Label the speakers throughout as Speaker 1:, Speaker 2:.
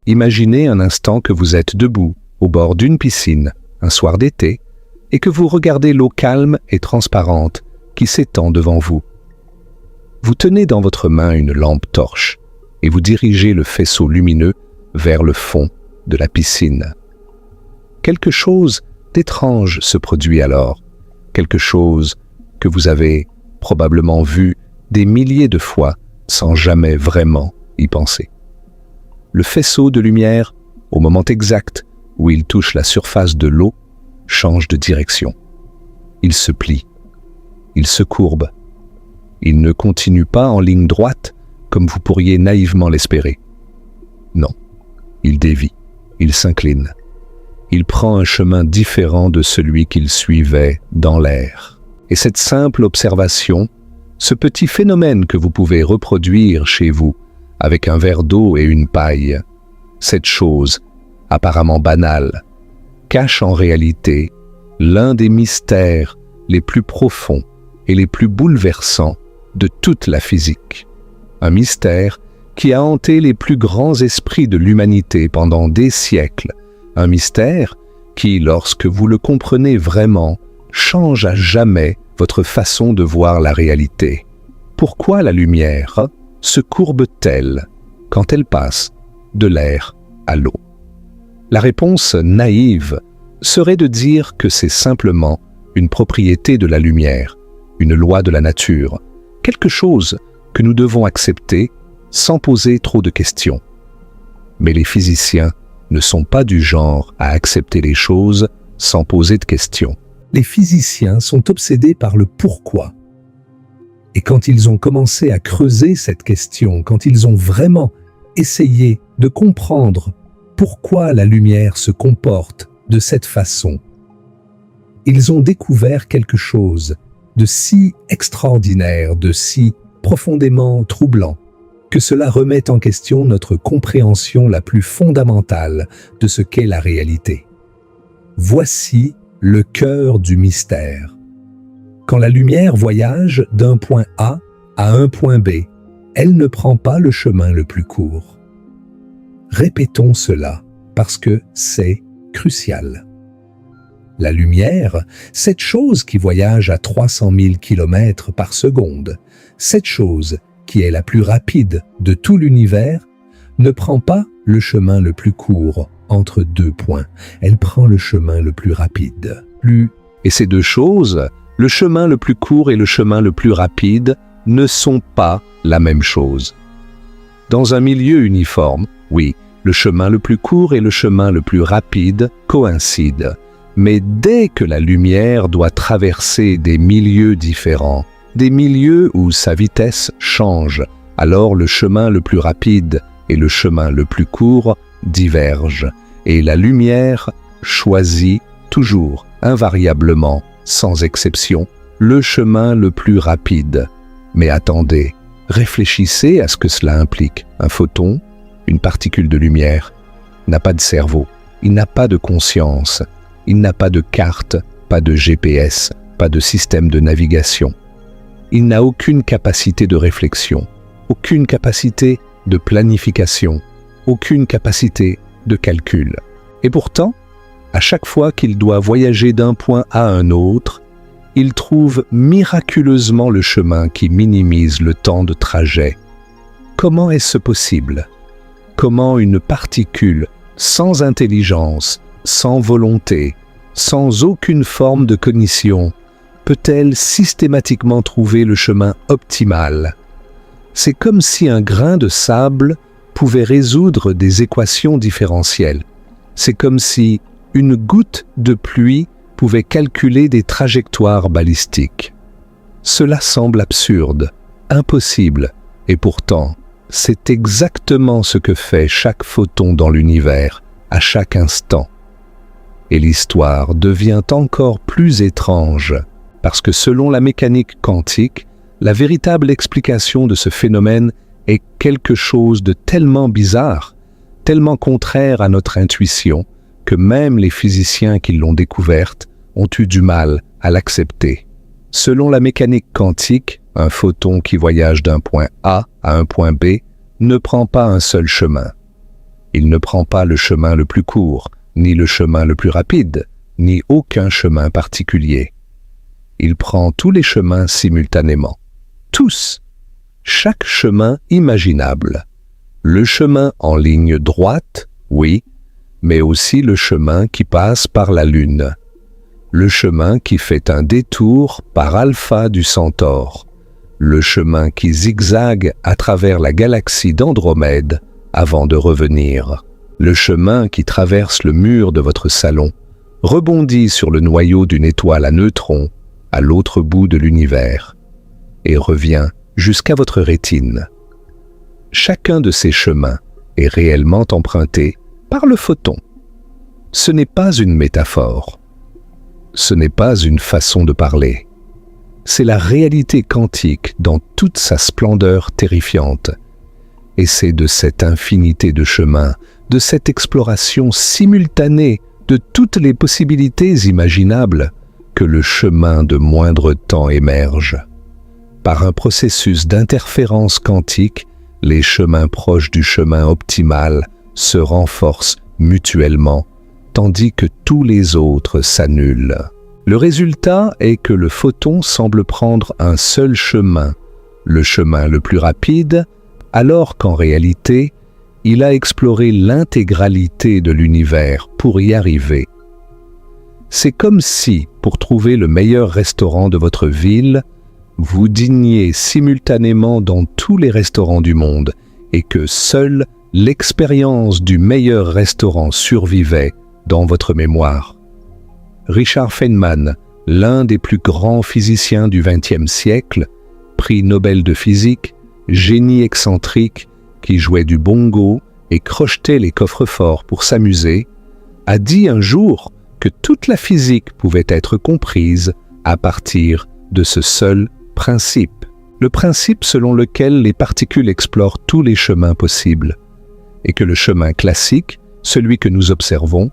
Speaker 1: Imaginez un instant que vous êtes debout, au bord d'une piscine, un soir d'été, et que vous regardez l'eau calme et transparente qui s'étend devant vous. Vous tenez dans votre main une lampe torche et vous dirigez le faisceau lumineux vers le fond de la piscine. Quelque chose d'étrange se produit alors, quelque chose que vous avez probablement vu des milliers de fois sans jamais vraiment y penser. Le faisceau de lumière, au moment exact où il touche la surface de l'eau, change de direction. Il se plie, il se courbe. Il ne continue pas en ligne droite comme vous pourriez naïvement l'espérer. Non, il dévie, il s'incline. Il prend un chemin différent de celui qu'il suivait dans l'air. Et cette simple observation, ce petit phénomène que vous pouvez reproduire chez vous avec un verre d'eau et une paille, cette chose apparemment banale, cache en réalité l'un des mystères les plus profonds et les plus bouleversants de toute la physique. Un mystère qui a hanté les plus grands esprits de l'humanité pendant des siècles. Un mystère qui, lorsque vous le comprenez vraiment, change à jamais votre façon de voir la réalité. Pourquoi la lumière se courbe-t-elle quand elle passe de l'air à l'eau? La réponse naïve serait de dire que c'est simplement une propriété de la lumière, une loi de la nature, quelque chose que nous devons accepter sans poser trop de questions. Mais les physiciens ne sont pas du genre à accepter les choses sans poser de questions. Les physiciens sont obsédés par le pourquoi. Et quand ils ont commencé à creuser cette question, quand ils ont vraiment essayé de comprendre pourquoi la lumière se comporte de cette façon, ils ont découvert quelque chose de si extraordinaire, de si profondément troublant, que cela remet en question notre compréhension la plus fondamentale de ce qu'est la réalité. Voici le cœur du mystère. Quand la lumière voyage d'un point A à un point B, elle ne prend pas le chemin le plus court. Répétons cela parce que c'est crucial. La lumière, cette chose qui voyage à 300 000 km par seconde, cette chose qui est la plus rapide de tout l'univers, ne prend pas le chemin le plus court entre deux points. Elle prend le chemin le plus rapide. Et ces deux choses, le chemin le plus court et le chemin le plus rapide, ne sont pas la même chose. Dans un milieu uniforme, oui, le chemin le plus court et le chemin le plus rapide coïncident. Mais dès que la lumière doit traverser des milieux différents, des milieux où sa vitesse change, alors le chemin le plus rapide et le chemin le plus court divergent, et la lumière choisit toujours, invariablement, sans exception, le chemin le plus rapide. Mais attendez, réfléchissez à ce que cela implique. Un photon, une particule de lumière, n'a pas de cerveau, il n'a pas de conscience, il n'a pas de carte, pas de GPS, pas de système de navigation. Il n'a aucune capacité de réflexion, aucune capacité de planification, aucune capacité de calcul. Et pourtant, à chaque fois qu'il doit voyager d'un point à un autre, il trouve miraculeusement le chemin qui minimise le temps de trajet. Comment est-ce possible? Comment une particule sans intelligence, sans volonté, sans aucune forme de cognition, peut-elle systématiquement trouver le chemin optimal? C'est comme si un grain de sable pouvait résoudre des équations différentielles. C'est comme si une goutte de pluie pouvait calculer des trajectoires balistiques. Cela semble absurde, impossible, et pourtant, c'est exactement ce que fait chaque photon dans l'univers, à chaque instant. Et l'histoire devient encore plus étrange, parce que selon la mécanique quantique, la véritable explication de ce phénomène est quelque chose de tellement bizarre, tellement contraire à notre intuition, que même les physiciens qui l'ont découverte ont eu du mal à l'accepter. Selon la mécanique quantique, un photon qui voyage d'un point A à un point B ne prend pas un seul chemin. Il ne prend pas le chemin le plus court, ni le chemin le plus rapide, ni aucun chemin particulier. Il prend tous les chemins simultanément. Tous. Chaque chemin imaginable. Le chemin en ligne droite, oui, mais aussi le chemin qui passe par la Lune. Le chemin qui fait un détour par Alpha du Centaure. Le chemin qui zigzague à travers la galaxie d'Andromède avant de revenir. Le chemin qui traverse le mur de votre salon, rebondit sur le noyau d'une étoile à neutrons à l'autre bout de l'univers et revient jusqu'à votre rétine. Chacun de ces chemins est réellement emprunté par le photon. Ce n'est pas une métaphore. Ce n'est pas une façon de parler. C'est la réalité quantique dans toute sa splendeur terrifiante. Et c'est de cette infinité de chemins, de cette exploration simultanée de toutes les possibilités imaginables, que le chemin de moindre temps émerge. Par un processus d'interférence quantique, les chemins proches du chemin optimal se renforcent mutuellement, tandis que tous les autres s'annulent. Le résultat est que le photon semble prendre un seul chemin, le chemin le plus rapide, alors qu'en réalité, il a exploré l'intégralité de l'univers pour y arriver. C'est comme si, pour trouver le meilleur restaurant de votre ville, vous dîniez simultanément dans tous les restaurants du monde et que seule l'expérience du meilleur restaurant survivait dans votre mémoire. Richard Feynman, l'un des plus grands physiciens du XXe siècle, prix Nobel de physique, génie excentrique qui jouait du bongo et crochetait les coffres-forts pour s'amuser, a dit un jour que toute la physique pouvait être comprise à partir de ce seul principe. Le principe selon lequel les particules explorent tous les chemins possibles, et que le chemin classique, celui que nous observons,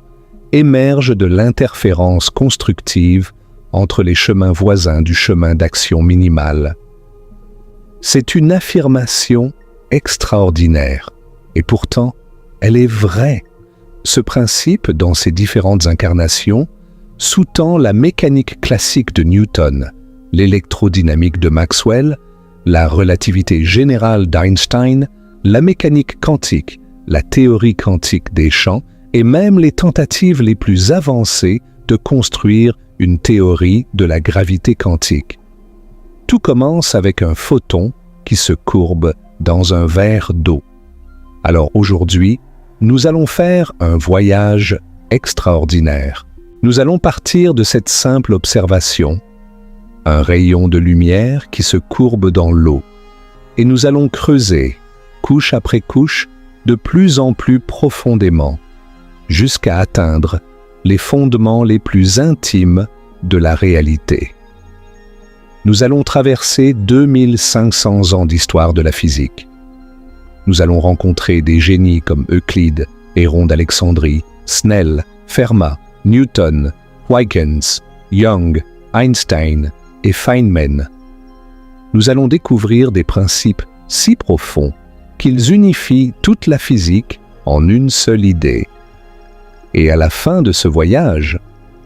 Speaker 1: émerge de l'interférence constructive entre les chemins voisins du chemin d'action minimale. C'est une affirmation extraordinaire, et pourtant, elle est vraie. Ce principe, dans ses différentes incarnations, sous-tend la mécanique classique de Newton, l'électrodynamique de Maxwell, la relativité générale d'Einstein, la mécanique quantique, la théorie quantique des champs et même les tentatives les plus avancées de construire une théorie de la gravité quantique. Tout commence avec un photon qui se courbe dans un verre d'eau. Alors aujourd'hui, nous allons faire un voyage extraordinaire. Nous allons partir de cette simple observation, un rayon de lumière qui se courbe dans l'eau, et nous allons creuser, couche après couche, de plus en plus profondément, jusqu'à atteindre les fondements les plus intimes de la réalité. Nous allons traverser 2500 ans d'histoire de la physique. Nous allons rencontrer des génies comme Euclide, Héron d'Alexandrie, Snell, Fermat, Newton, Huygens, Young, Einstein et Feynman. Nous allons découvrir des principes si profonds qu'ils unifient toute la physique en une seule idée. Et à la fin de ce voyage,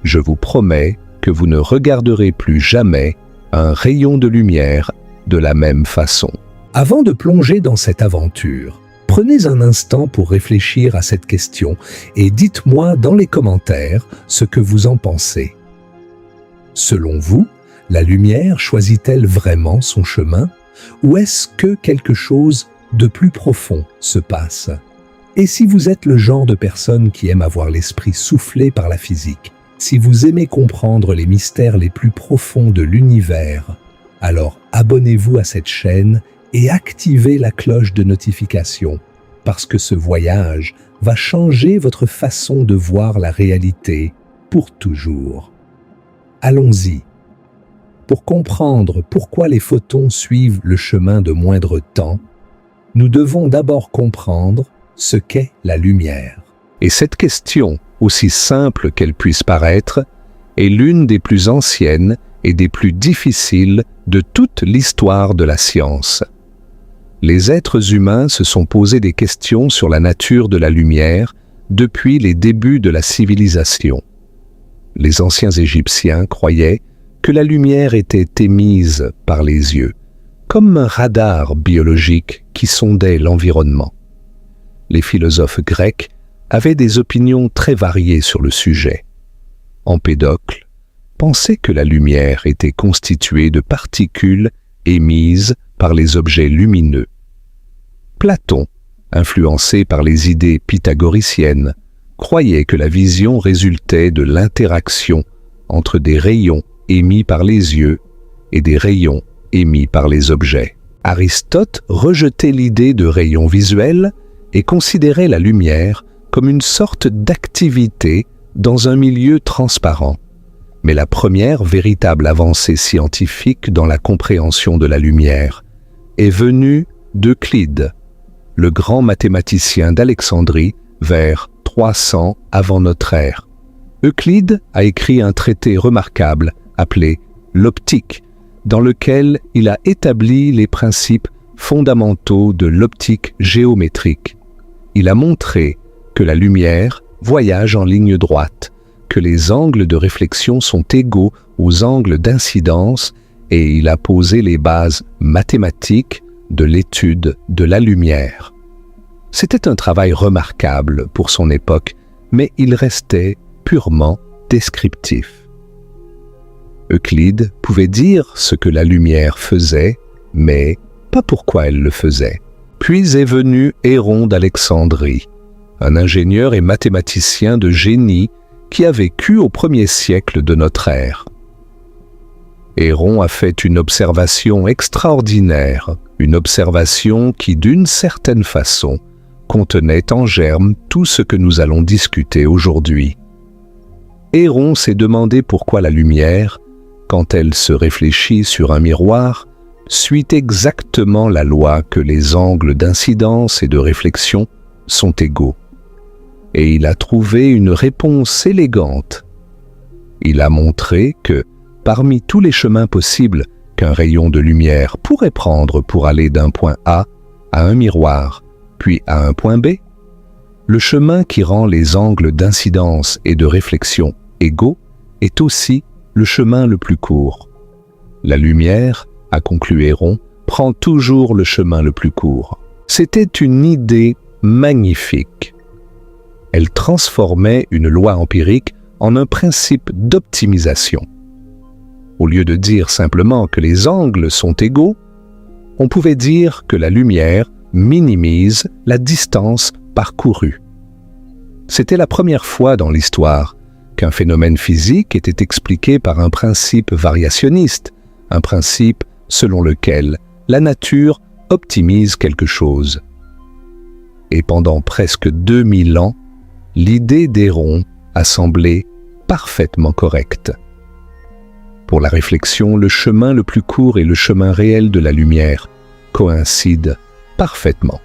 Speaker 1: je vous promets que vous ne regarderez plus jamais un rayon de lumière de la même façon. Avant de plonger dans cette aventure, prenez un instant pour réfléchir à cette question et dites-moi dans les commentaires ce que vous en pensez. Selon vous, la lumière choisit-elle vraiment son chemin ou est-ce que quelque chose de plus profond se passe? Et si vous êtes le genre de personne qui aime avoir l'esprit soufflé par la physique, si vous aimez comprendre les mystères les plus profonds de l'univers, alors abonnez-vous à cette chaîne et activez la cloche de notification, parce que ce voyage va changer votre façon de voir la réalité pour toujours. Allons-y. Pour comprendre pourquoi les photons suivent le chemin de moindre temps, nous devons d'abord comprendre ce qu'est la lumière. Et cette question, aussi simple qu'elle puisse paraître, est l'une des plus anciennes et des plus difficiles de toute l'histoire de la science. Les êtres humains se sont posé des questions sur la nature de la lumière depuis les débuts de la civilisation. Les anciens Égyptiens croyaient que la lumière était émise par les yeux, comme un radar biologique qui sondait l'environnement. Les philosophes grecs avaient des opinions très variées sur le sujet. Empédocle pensait que la lumière était constituée de particules émises par les objets lumineux. Platon, influencé par les idées pythagoriciennes, croyait que la vision résultait de l'interaction entre des rayons émis par les yeux et des rayons émis par les objets. Aristote rejetait l'idée de rayons visuels et considérait la lumière comme une sorte d'activité dans un milieu transparent. Mais la première véritable avancée scientifique dans la compréhension de la lumière est venue d'Euclide, le grand mathématicien d'Alexandrie, vers 300 avant notre ère. Euclide a écrit un traité remarquable appelé l'optique, dans lequel il a établi les principes fondamentaux de l'optique géométrique. Il a montré que la lumière voyage en ligne droite, que les angles de réflexion sont égaux aux angles d'incidence, et il a posé les bases mathématiques de l'étude de la lumière. C'était un travail remarquable pour son époque, mais il restait purement descriptif. Euclide pouvait dire ce que la lumière faisait, mais pas pourquoi elle le faisait. Puis est venu Héron d'Alexandrie, un ingénieur et mathématicien de génie qui a vécu au 1er siècle de notre ère. Héron a fait une observation extraordinaire, une observation qui, d'une certaine façon, contenait en germe tout ce que nous allons discuter aujourd'hui. Héron s'est demandé pourquoi la lumière, quand elle se réfléchit sur un miroir, suit exactement la loi que les angles d'incidence et de réflexion sont égaux. Et il a trouvé une réponse élégante. Il a montré que, parmi tous les chemins possibles qu'un rayon de lumière pourrait prendre pour aller d'un point A à un miroir, puis à un point B, le chemin qui rend les angles d'incidence et de réflexion égaux est aussi le chemin le plus court. La lumière, a conclu Héron, prend toujours le chemin le plus court. C'était une idée magnifique. Elle transformait une loi empirique en un principe d'optimisation. Au lieu de dire simplement que les angles sont égaux, on pouvait dire que la lumière minimise la distance parcourue. C'était la première fois dans l'histoire qu'un phénomène physique était expliqué par un principe variationniste, un principe selon lequel la nature optimise quelque chose. Et pendant presque 2000 ans, l'idée d'Héron a semblé parfaitement correcte. Pour la réflexion, le chemin le plus court et le chemin réel de la lumière coïncident parfaitement.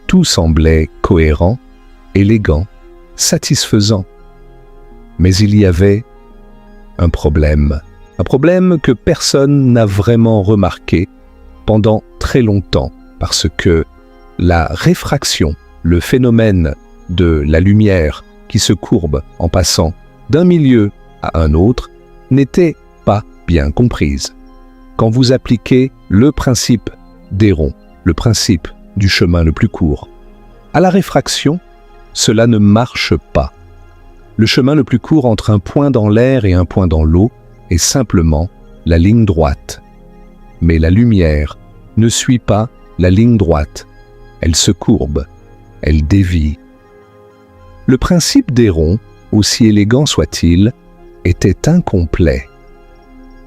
Speaker 1: Tout semblait cohérent, élégant, satisfaisant. Mais il y avait un problème que personne n'a vraiment remarqué pendant très longtemps, parce que la réfraction, le phénomène de la lumière qui se courbe en passant d'un milieu à un autre, n'était pas bien comprise. Quand vous appliquez le principe d'Héron, le principe du chemin le plus court, à la réfraction, cela ne marche pas. Le chemin le plus court entre un point dans l'air et un point dans l'eau est simplement la ligne droite. Mais la lumière ne suit pas la ligne droite. Elle se courbe, elle dévie. Le principe d'Héron, aussi élégant soit-il, était incomplet.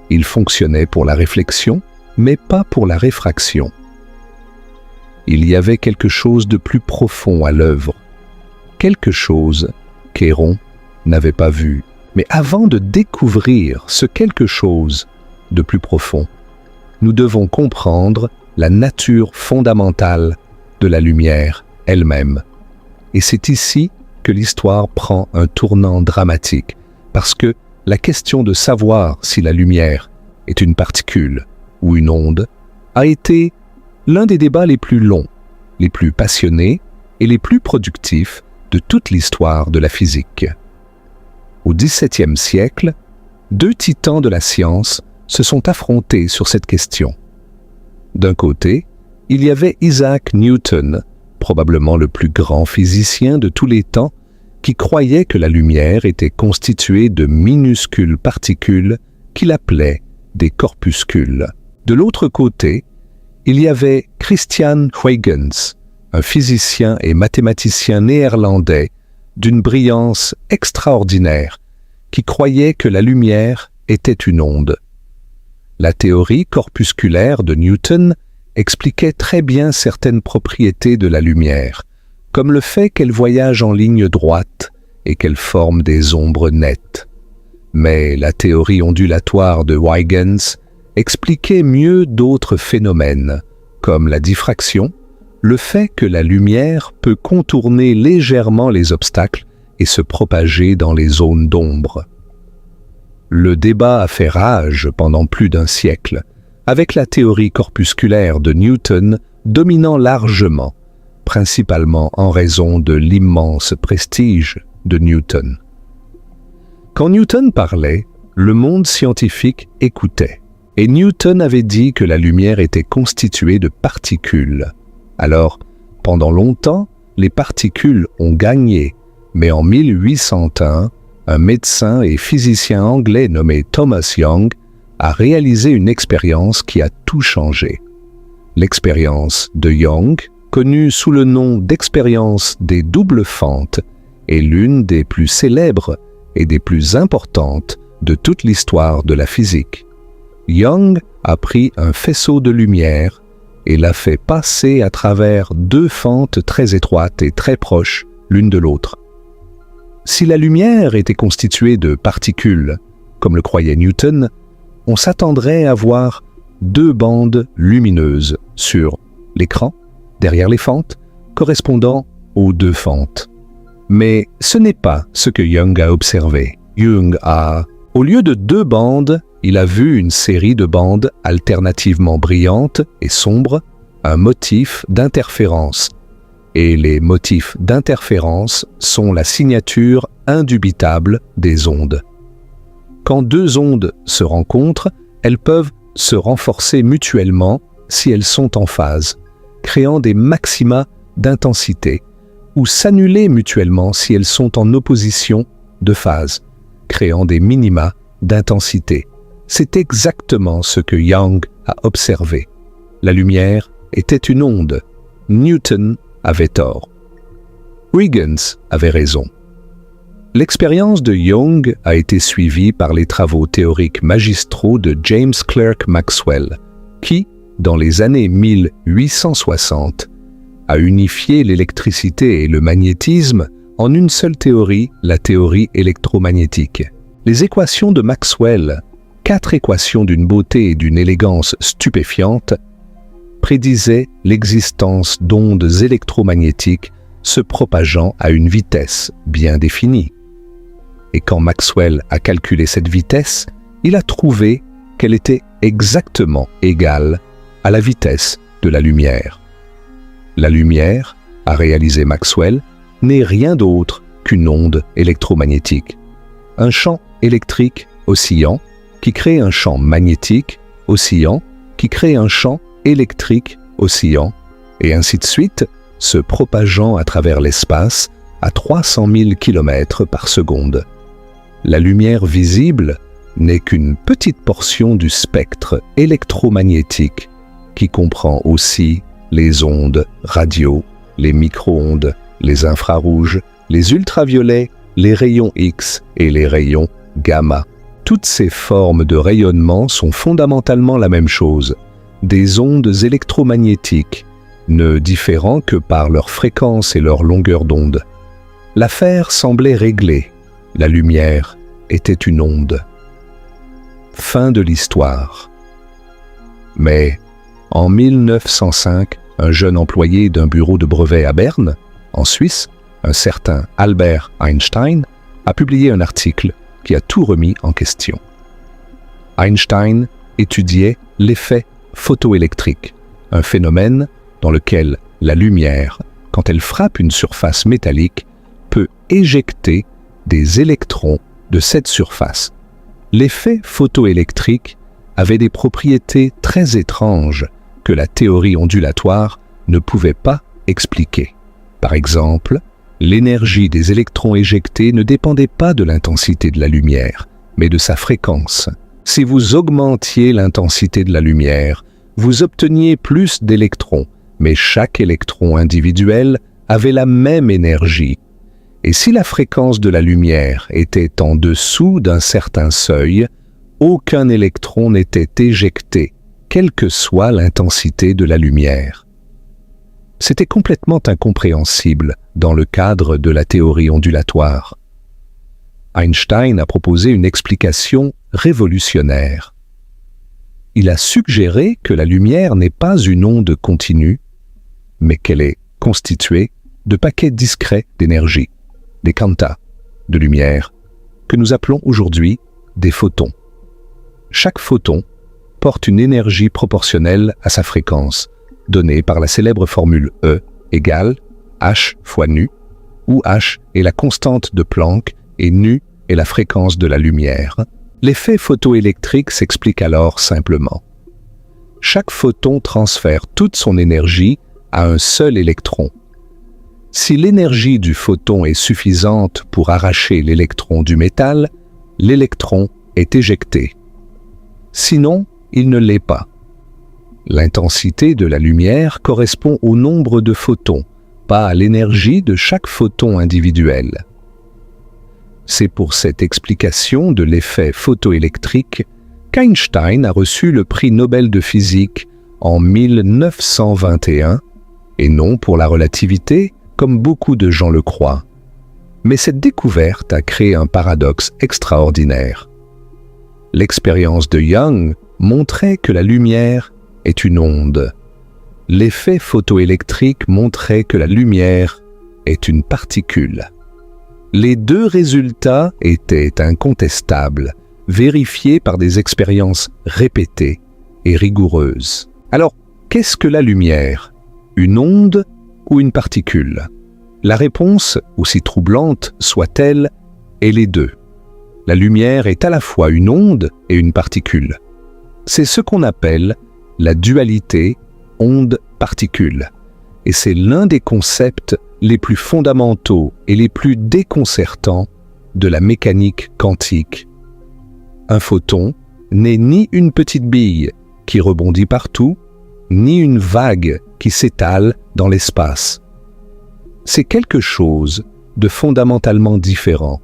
Speaker 1: Il fonctionnait pour la réflexion, mais pas pour la réfraction. Il y avait quelque chose de plus profond à l'œuvre, quelque chose qu'Héron n'avait pas vu. Mais avant de découvrir ce quelque chose de plus profond, nous devons comprendre la nature fondamentale de la lumière elle-même. Et c'est ici que l'histoire prend un tournant dramatique, parce que la question de savoir si la lumière est une particule ou une onde a été l'un des débats les plus longs, les plus passionnés et les plus productifs de toute l'histoire de la physique. Au XVIIe siècle, deux titans de la science se sont affrontés sur cette question. D'un côté, il y avait Isaac Newton, probablement le plus grand physicien de tous les temps, qui croyait que la lumière était constituée de minuscules particules qu'il appelait des corpuscules. De l'autre côté, il y avait Christian Huygens, un physicien et mathématicien néerlandais d'une brillance extraordinaire, qui croyait que la lumière était une onde. La théorie corpusculaire de Newton expliquait très bien certaines propriétés de la lumière, comme le fait qu'elle voyage en ligne droite et qu'elle forme des ombres nettes. Mais la théorie ondulatoire de Huygens expliquait mieux d'autres phénomènes, comme la diffraction, le fait que la lumière peut contourner légèrement les obstacles et se propager dans les zones d'ombre. Le débat a fait rage pendant plus d'un siècle, avec la théorie corpusculaire de Newton dominant largement, principalement en raison de l'immense prestige de Newton. Quand Newton parlait, le monde scientifique écoutait, et Newton avait dit que la lumière était constituée de particules. Alors, pendant longtemps, les particules ont gagné, mais en 1801, un médecin et physicien anglais nommé Thomas Young a réalisé une expérience qui a tout changé. L'expérience de Young, connue sous le nom d'expérience des doubles fentes, est l'une des plus célèbres et des plus importantes de toute l'histoire de la physique. Young a pris un faisceau de lumière et l'a fait passer à travers deux fentes très étroites et très proches l'une de l'autre. Si la lumière était constituée de particules, comme le croyait Newton, on s'attendrait à voir deux bandes lumineuses sur l'écran, derrière les fentes, correspondant aux deux fentes. Mais ce n'est pas ce que Young a observé. Au lieu de deux bandes, il a vu une série de bandes alternativement brillantes et sombres, un motif d'interférence. Et les motifs d'interférence sont la signature indubitable des ondes. Quand deux ondes se rencontrent, elles peuvent se renforcer mutuellement si elles sont en phase, créant des maxima d'intensité, ou s'annuler mutuellement si elles sont en opposition de phase, créant des minima d'intensité. C'est exactement ce que Young a observé. La lumière était une onde. Newton avait tort. Huygens avait raison. L'expérience de Young a été suivie par les travaux théoriques magistraux de James Clerk Maxwell, qui, dans les années 1860, a unifié l'électricité et le magnétisme en une seule théorie, la théorie électromagnétique. Les équations de Maxwell, 4 équations d'une beauté et d'une élégance stupéfiantes, prédisaient l'existence d'ondes électromagnétiques se propageant à une vitesse bien définie. Et quand Maxwell a calculé cette vitesse, il a trouvé qu'elle était exactement égale à la vitesse de la lumière. La lumière, a réalisé Maxwell, n'est rien d'autre qu'une onde électromagnétique. Un champ électrique oscillant qui crée un champ magnétique oscillant qui crée un champ électrique oscillant, et ainsi de suite, se propageant à travers l'espace à 300 000 km par seconde. La lumière visible n'est qu'une petite portion du spectre électromagnétique qui comprend aussi les ondes radio, les micro-ondes, les infrarouges, les ultraviolets, les rayons X et les rayons gamma. Toutes ces formes de rayonnement sont fondamentalement la même chose, des ondes électromagnétiques, ne différant que par leur fréquence et leur longueur d'onde. L'affaire semblait réglée. La lumière était une onde. Fin de l'histoire. Mais, en 1905, un jeune employé d'un bureau de brevet à Berne, en Suisse, un certain Albert Einstein, a publié un article qui a tout remis en question. Einstein étudiait l'effet photoélectrique, un phénomène dans lequel la lumière, quand elle frappe une surface métallique, peut éjecter des électrons de cette surface. L'effet photoélectrique avait des propriétés très étranges que la théorie ondulatoire ne pouvait pas expliquer. Par exemple, l'énergie des électrons éjectés ne dépendait pas de l'intensité de la lumière, mais de sa fréquence. Si vous augmentiez l'intensité de la lumière, vous obteniez plus d'électrons, mais chaque électron individuel avait la même énergie. Et si la fréquence de la lumière était en dessous d'un certain seuil, aucun électron n'était éjecté, quelle que soit l'intensité de la lumière. C'était complètement incompréhensible dans le cadre de la théorie ondulatoire. Einstein a proposé une explication révolutionnaire. Il a suggéré que la lumière n'est pas une onde continue, mais qu'elle est constituée de paquets discrets d'énergie, des quanta de lumière, que nous appelons aujourd'hui des photons. Chaque photon porte une énergie proportionnelle à sa fréquence, donnée par la célèbre formule E égale h fois nu, où h est la constante de Planck et nu est la fréquence de la lumière. L'effet photoélectrique s'explique alors simplement. Chaque photon transfère toute son énergie à un seul électron. Si l'énergie du photon est suffisante pour arracher l'électron du métal, l'électron est éjecté. Sinon, il ne l'est pas. L'intensité de la lumière correspond au nombre de photons, pas à l'énergie de chaque photon individuel. C'est pour cette explication de l'effet photoélectrique qu'Einstein a reçu le prix Nobel de physique en 1921, et non pour la relativité, comme beaucoup de gens le croient. Mais cette découverte a créé un paradoxe extraordinaire. L'expérience de Young montrait que la lumière est une onde. L'effet photoélectrique montrait que la lumière est une particule. Les deux résultats étaient incontestables, vérifiés par des expériences répétées et rigoureuses. Alors, qu'est-ce que la lumière? Une onde ou une particule? La réponse, aussi troublante soit-elle, est les deux. La lumière est à la fois une onde et une particule. C'est ce qu'on appelle la dualité onde-particule. Et c'est l'un des concepts les plus fondamentaux et les plus déconcertants de la mécanique quantique. Un photon n'est ni une petite bille qui rebondit partout, ni une vague qui s'étale dans l'espace. C'est quelque chose de fondamentalement différent,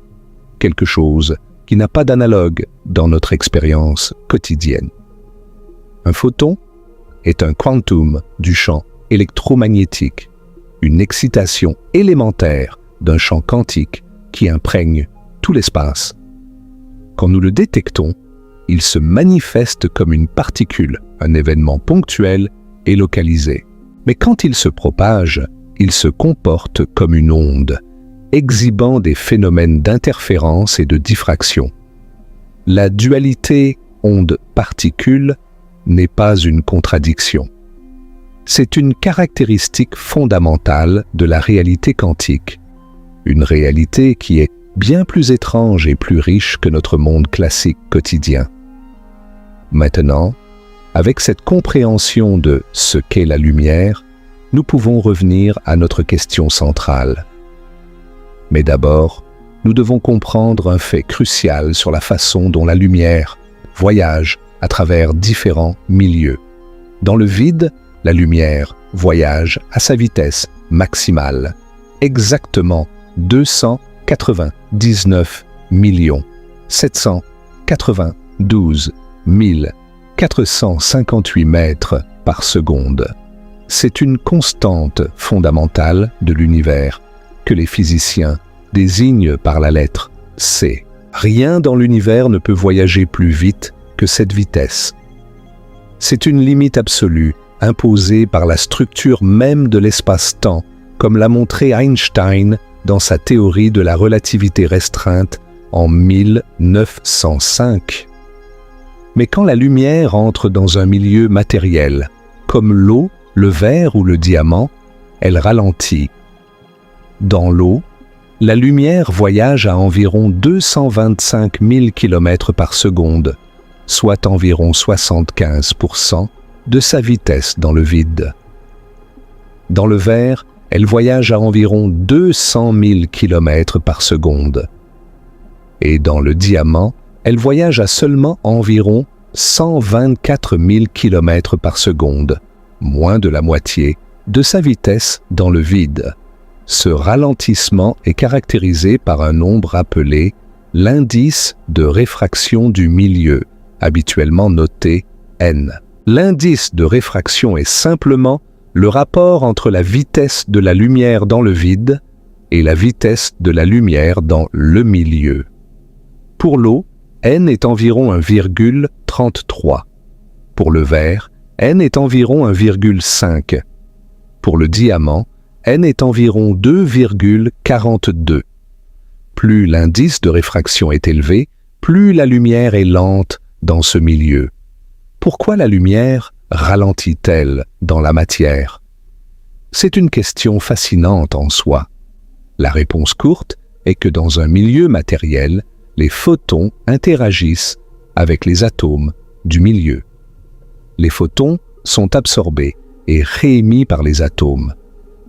Speaker 1: quelque chose qui n'a pas d'analogue dans notre expérience quotidienne. Un photon est un quantum du champ électromagnétique, une excitation élémentaire d'un champ quantique qui imprègne tout l'espace. Quand nous le détectons, il se manifeste comme une particule, un événement ponctuel et localisé. Mais quand il se propage, il se comporte comme une onde, exhibant des phénomènes d'interférence et de diffraction. La dualité onde-particule n'est pas une contradiction. C'est une caractéristique fondamentale de la réalité quantique, une réalité qui est bien plus étrange et plus riche que notre monde classique quotidien. Maintenant, avec cette compréhension de ce qu'est la lumière, nous pouvons revenir à notre question centrale. Mais d'abord, nous devons comprendre un fait crucial sur la façon dont la lumière voyage à travers différents milieux. Dans le vide, la lumière voyage à sa vitesse maximale, exactement 299 792 458 mètres par seconde. C'est une constante fondamentale de l'univers que les physiciens désignent par la lettre C. Rien dans l'univers ne peut voyager plus vite que cette vitesse. C'est une limite absolue imposée par la structure même de l'espace-temps, comme l'a montré Einstein dans sa théorie de la relativité restreinte en 1905. Mais quand la lumière entre dans un milieu matériel, comme l'eau, le verre ou le diamant, elle ralentit. Dans l'eau, la lumière voyage à environ 225 000 km par seconde, soit environ 75% de sa vitesse dans le vide. Dans le verre, elle voyage à environ 200 000 km par seconde. Et dans le diamant, elle voyage à seulement environ 124 000 km par seconde, moins de la moitié de sa vitesse dans le vide. Ce ralentissement est caractérisé par un nombre appelé l'indice de réfraction du milieu, habituellement noté n. L'indice de réfraction est simplement le rapport entre la vitesse de la lumière dans le vide et la vitesse de la lumière dans le milieu. Pour l'eau, n est environ 1,33. Pour le verre, n est environ 1,5. Pour le diamant, n est environ 2,42. Plus l'indice de réfraction est élevé, plus la lumière est lente dans ce milieu. Pourquoi la lumière ralentit-elle dans la matière? C'est une question fascinante en soi. La réponse courte est que dans un milieu matériel, les photons interagissent avec les atomes du milieu. Les photons sont absorbés et réémis par les atomes.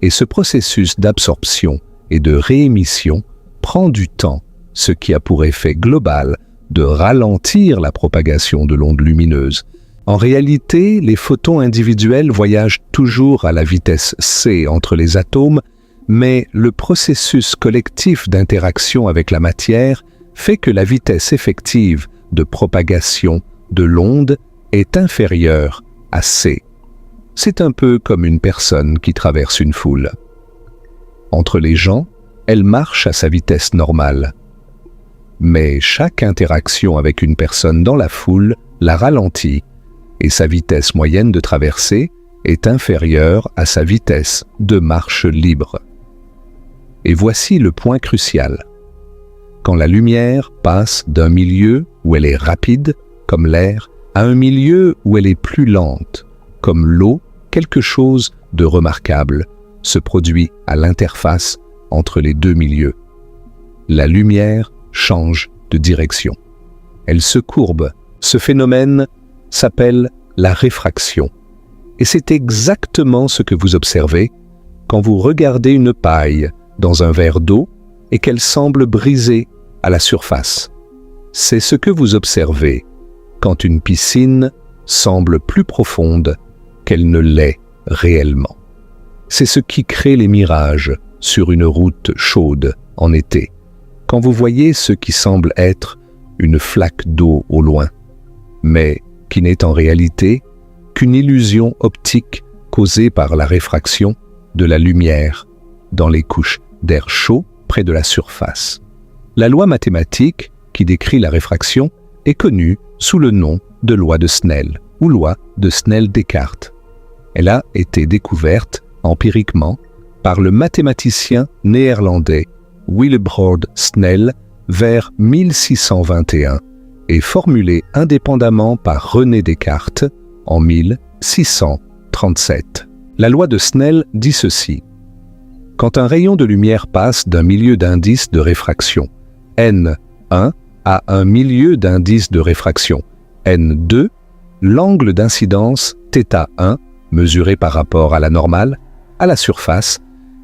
Speaker 1: Et ce processus d'absorption et de réémission prend du temps, ce qui a pour effet global de ralentir la propagation de l'onde lumineuse. En réalité, les photons individuels voyagent toujours à la vitesse c entre les atomes, mais le processus collectif d'interaction avec la matière fait que la vitesse effective de propagation de l'onde est inférieure à c. C'est un peu comme une personne qui traverse une foule. Entre les gens, elle marche à sa vitesse normale. Mais chaque interaction avec une personne dans la foule la ralentit et sa vitesse moyenne de traversée est inférieure à sa vitesse de marche libre. Et voici le point crucial. Quand la lumière passe d'un milieu où elle est rapide, comme l'air, à un milieu où elle est plus lente, comme l'eau, quelque chose de remarquable se produit à l'interface entre les deux milieux. La lumière change de direction. Elle se courbe. Ce phénomène s'appelle la réfraction. Et c'est exactement ce que vous observez quand vous regardez une paille dans un verre d'eau et qu'elle semble brisée à la surface. C'est ce que vous observez quand une piscine semble plus profonde qu'elle ne l'est réellement. C'est ce qui crée les mirages sur une route chaude en été, quand vous voyez ce qui semble être une flaque d'eau au loin, mais qui n'est en réalité qu'une illusion optique causée par la réfraction de la lumière dans les couches d'air chaud près de la surface. La loi mathématique qui décrit la réfraction est connue sous le nom de loi de Snell ou loi de Snell-Descartes. Elle a été découverte empiriquement par le mathématicien néerlandais Willebrord Snell vers 1621 et formulée indépendamment par René Descartes en 1637. La loi de Snell dit ceci. Quand un rayon de lumière passe d'un milieu d'indice de réfraction N1 à un milieu d'indice de réfraction N2, l'angle d'incidence θ1, mesuré par rapport à la normale, à la surface,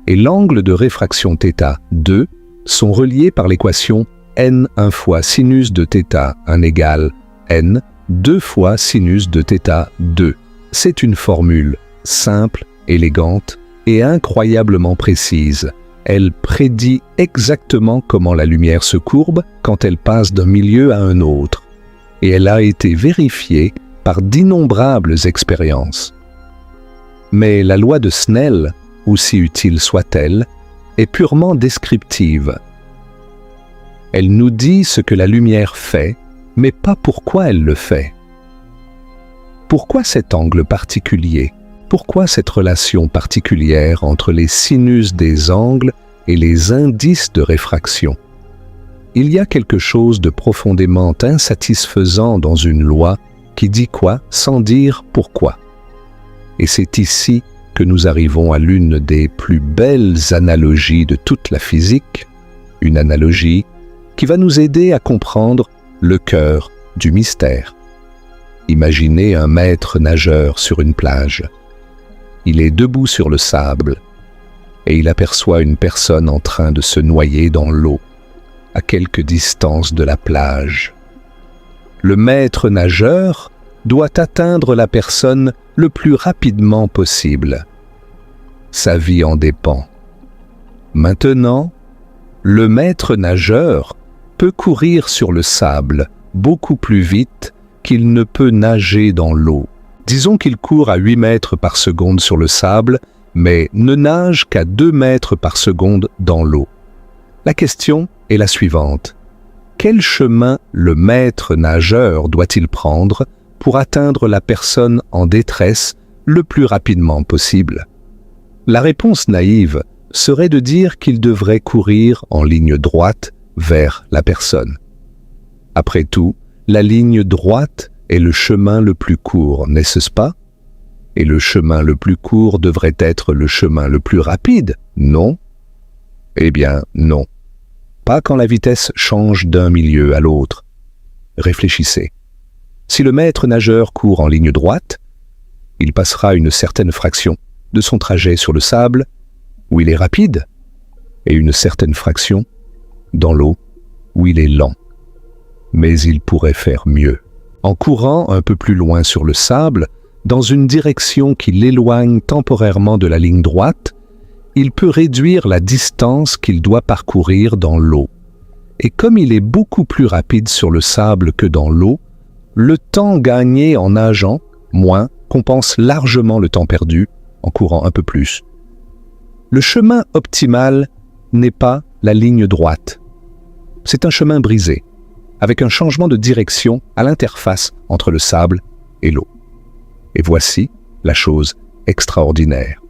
Speaker 1: et l'angle de réfraction θ2 sont reliés par l'équation n1 fois sinus de θ1 égale n 2 fois sinus de θ2. C'est une formule simple, élégante et incroyablement précise. Elle prédit exactement comment la lumière se courbe quand elle passe d'un milieu à un autre. Et elle a été vérifiée par d'innombrables expériences. Mais la loi de Snell, aussi utile soit-elle, est purement descriptive. Elle nous dit ce que la lumière fait, mais pas pourquoi elle le fait. Pourquoi cet angle particulier? Pourquoi cette relation particulière entre les sinus des angles et les indices de réfraction? Il y a quelque chose de profondément insatisfaisant dans une loi qui dit quoi sans dire pourquoi. Et c'est ici que nous arrivons à l'une des plus belles analogies de toute la physique, une analogie qui va nous aider à comprendre le cœur du mystère. Imaginez un maître nageur sur une plage. Il est debout sur le sable et il aperçoit une personne en train de se noyer dans l'eau, à quelque distance de la plage. Le maître nageur doit atteindre la personne le plus rapidement possible. Sa vie en dépend. Maintenant, le maître nageur peut courir sur le sable beaucoup plus vite qu'il ne peut nager dans l'eau. Disons qu'il court à 8 mètres par seconde sur le sable, mais ne nage qu'à 2 mètres par seconde dans l'eau. La question est la suivante. Quel chemin le maître nageur doit-il prendre pour atteindre la personne en détresse le plus rapidement possible? La réponse naïve serait de dire qu'il devrait courir en ligne droite vers la personne. Après tout, la ligne droite est le chemin le plus court, n'est-ce pas? Et le chemin le plus court devrait être le chemin le plus rapide, non? Eh bien, non. Pas quand la vitesse change d'un milieu à l'autre. Réfléchissez. Si le maître nageur court en ligne droite, il passera une certaine fraction de son trajet sur le sable, où il est rapide, et une certaine fraction dans l'eau, où il est lent. Mais il pourrait faire mieux. En courant un peu plus loin sur le sable, dans une direction qui l'éloigne temporairement de la ligne droite, il peut réduire la distance qu'il doit parcourir dans l'eau. Et comme il est beaucoup plus rapide sur le sable que dans l'eau, le temps gagné en nageant moins compense largement le temps perdu en courant un peu plus. Le chemin optimal n'est pas la ligne droite. C'est un chemin brisé, avec un changement de direction à l'interface entre le sable et l'eau. Et voici la chose extraordinaire.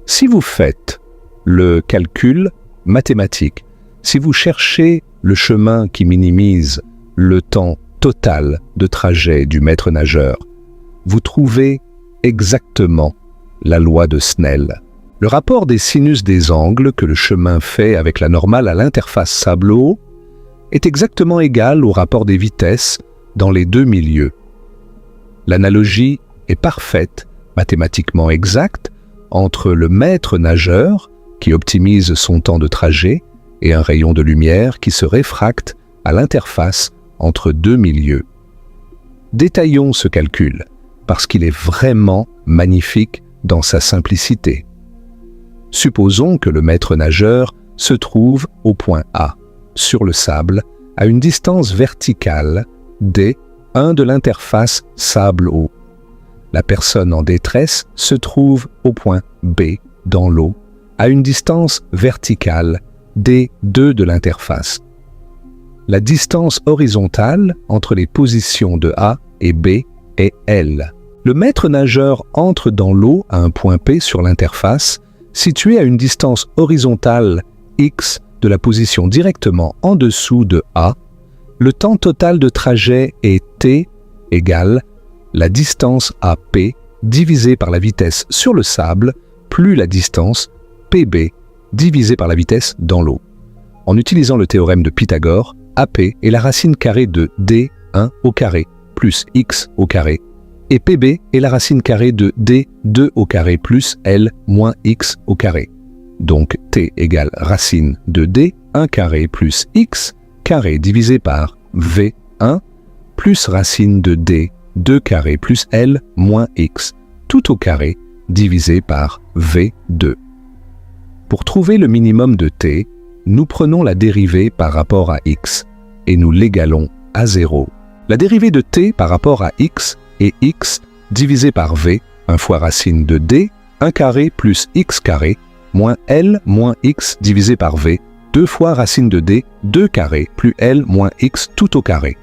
Speaker 1: Si vous faites le calcul mathématique, si vous cherchez le chemin qui minimise le temps total de trajet du maître nageur, vous trouvez exactement la loi de Snell. Le rapport des sinus des angles que le chemin fait avec la normale à l'interface sable-eau est exactement égal au rapport des vitesses dans les deux milieux. L'analogie est parfaite, mathématiquement exacte, entre le maître nageur, qui optimise son temps de trajet, et un rayon de lumière qui se réfracte à l'interface entre deux milieux. Détaillons ce calcul, parce qu'il est vraiment magnifique dans sa simplicité. Supposons que le maître nageur se trouve au point A, sur le sable, à une distance verticale d1 de l'interface sable-eau. La personne en détresse se trouve au point B, dans l'eau, à une distance verticale d2 de l'interface. La distance horizontale entre les positions de A et B est L. Le maître nageur entre dans l'eau à un point P sur l'interface, situé à une distance horizontale x de la position directement en dessous de A. Le temps total de trajet est t égale la distance AP divisée par la vitesse sur le sable plus la distance PB divisée par la vitesse dans l'eau. En utilisant le théorème de Pythagore, AP est la racine carrée de D1 au carré plus X au carré et PB est la racine carrée de D2 au carré plus L moins X au carré. Donc T égale racine de D1 carré plus X carré divisé par V1 plus racine de D2 carré plus L moins X tout au carré divisé par V2. Pour trouver le minimum de T, nous prenons la dérivée par rapport à X et nous l'égalons à 0. La dérivée de T par rapport à X est X divisé par V, 1 fois racine de D, 1 carré plus X carré, moins L moins X divisé par V, 2 fois racine de D, 2 carré plus L moins X tout au carré.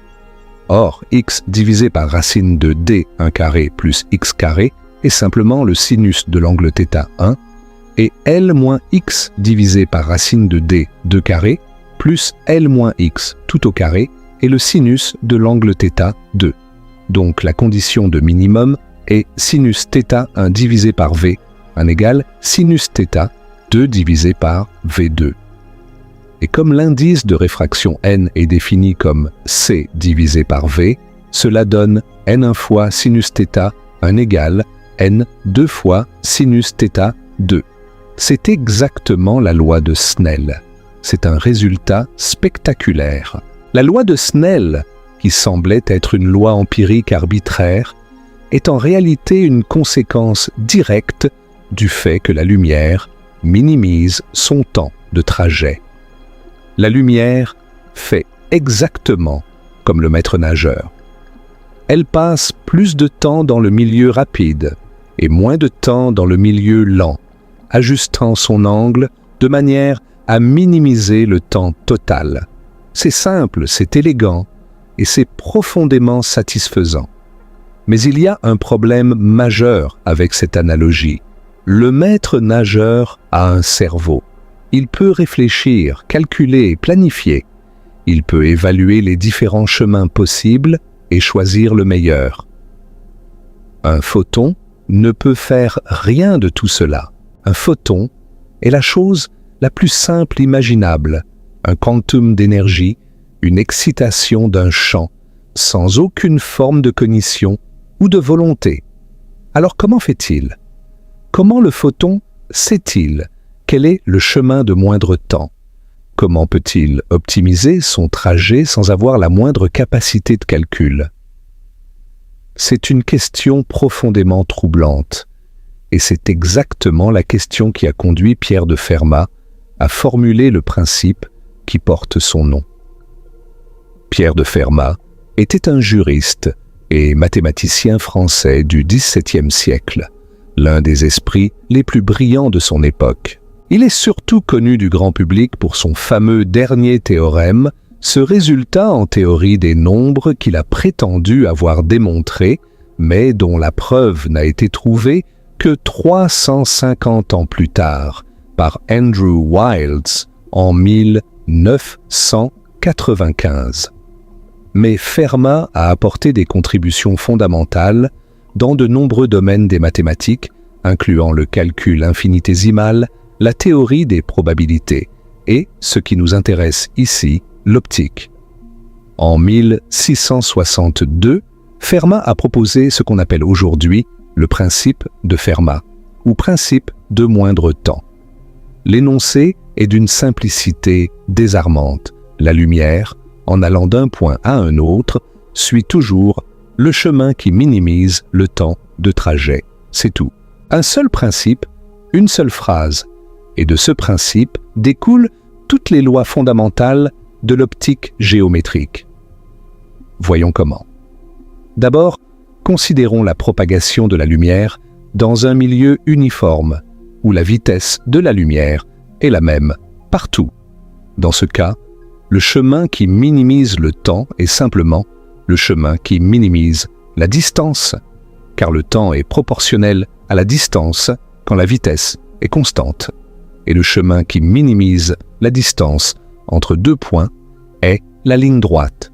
Speaker 1: Or, X divisé par racine de D, 1 carré plus X carré est simplement le sinus de l'angle θ1, et L moins X divisé par racine de D, 2 carré, plus L moins X tout au carré est le sinus de l'angle θ2. Donc la condition de minimum et sinus θ 1 divisé par V 1 égale sinus θ 2 divisé par V2. Et comme l'indice de réfraction n est défini comme C divisé par V, cela donne n1 fois sinus θ 1 égale n 2 fois sinus θ 2. C'est exactement la loi de Snell. C'est un résultat spectaculaire. La loi de Snell, qui semblait être une loi empirique arbitraire, est en réalité une conséquence directe du fait que la lumière minimise son temps de trajet. La lumière fait exactement comme le maître nageur. Elle passe plus de temps dans le milieu rapide et moins de temps dans le milieu lent, ajustant son angle de manière à minimiser le temps total. C'est simple, c'est élégant et c'est profondément satisfaisant. Mais il y a un problème majeur avec cette analogie. Le maître nageur a un cerveau. Il peut réfléchir, calculer, planifier. Il peut évaluer les différents chemins possibles et choisir le meilleur. Un photon ne peut faire rien de tout cela. Un photon est la chose la plus simple imaginable, un quantum d'énergie, une excitation d'un champ, sans aucune forme de cognition ou de volonté. Alors comment fait-il? Comment le photon sait-il quel est le chemin de moindre temps? Comment peut-il optimiser son trajet sans avoir la moindre capacité de calcul? C'est une question profondément troublante, et c'est exactement la question qui a conduit Pierre de Fermat à formuler le principe qui porte son nom. Pierre de Fermat était un juriste et mathématicien français du XVIIe siècle, l'un des esprits les plus brillants de son époque. Il est surtout connu du grand public pour son fameux dernier théorème, ce résultat en théorie des nombres qu'il a prétendu avoir démontré, mais dont la preuve n'a été trouvée que 350 ans plus tard par Andrew Wiles en 1995. Mais Fermat a apporté des contributions fondamentales dans de nombreux domaines des mathématiques, incluant le calcul infinitésimal, la théorie des probabilités et, ce qui nous intéresse ici, l'optique. En 1662, Fermat a proposé ce qu'on appelle aujourd'hui le principe de Fermat, ou principe de moindre temps. L'énoncé est d'une simplicité désarmante. La lumière, en allant d'un point à un autre, suit toujours le chemin qui minimise le temps de trajet. C'est tout. Un seul principe, une seule phrase. Et de ce principe découlent toutes les lois fondamentales de l'optique géométrique. Voyons comment. D'abord, considérons la propagation de la lumière dans un milieu uniforme, où la vitesse de la lumière est la même partout. Dans ce cas, le chemin qui minimise le temps est simplement le chemin qui minimise la distance, car le temps est proportionnel à la distance quand la vitesse est constante. Et le chemin qui minimise la distance entre deux points est la ligne droite.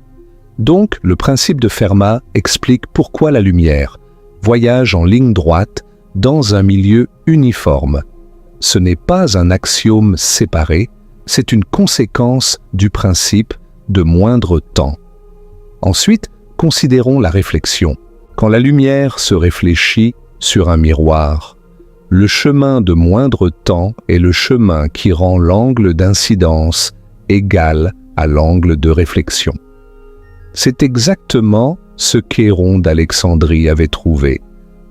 Speaker 1: Donc, le principe de Fermat explique pourquoi la lumière voyage en ligne droite dans un milieu uniforme. Ce n'est pas un axiome séparé, c'est une conséquence du principe de moindre temps. Ensuite, considérons la réflexion. Quand la lumière se réfléchit sur un miroir, le chemin de moindre temps est le chemin qui rend l'angle d'incidence égal à l'angle de réflexion. C'est exactement ce qu'Héron d'Alexandrie avait trouvé.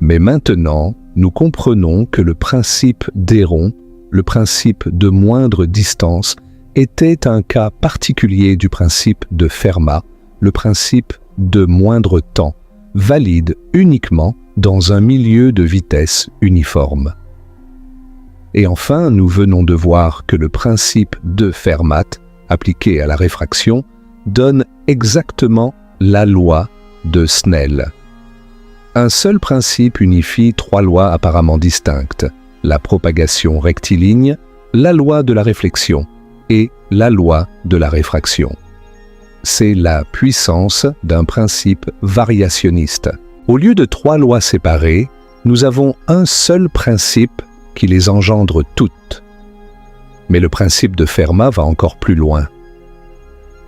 Speaker 1: Mais maintenant, nous comprenons que le principe d'Héron, le principe de moindre distance, était un cas particulier du principe de Fermat, le principe de moindre temps, valide uniquement dans un milieu de vitesse uniforme. Et enfin, nous venons de voir que le principe de Fermat, appliqué à la réfraction, donne exactement la loi de Snell. Un seul principe unifie trois lois apparemment distinctes, la propagation rectiligne, la loi de la réflexion et la loi de la réfraction. C'est la puissance d'un principe variationniste. Au lieu de 3 lois séparées, nous avons un seul principe qui les engendre toutes. Mais le principe de Fermat va encore plus loin.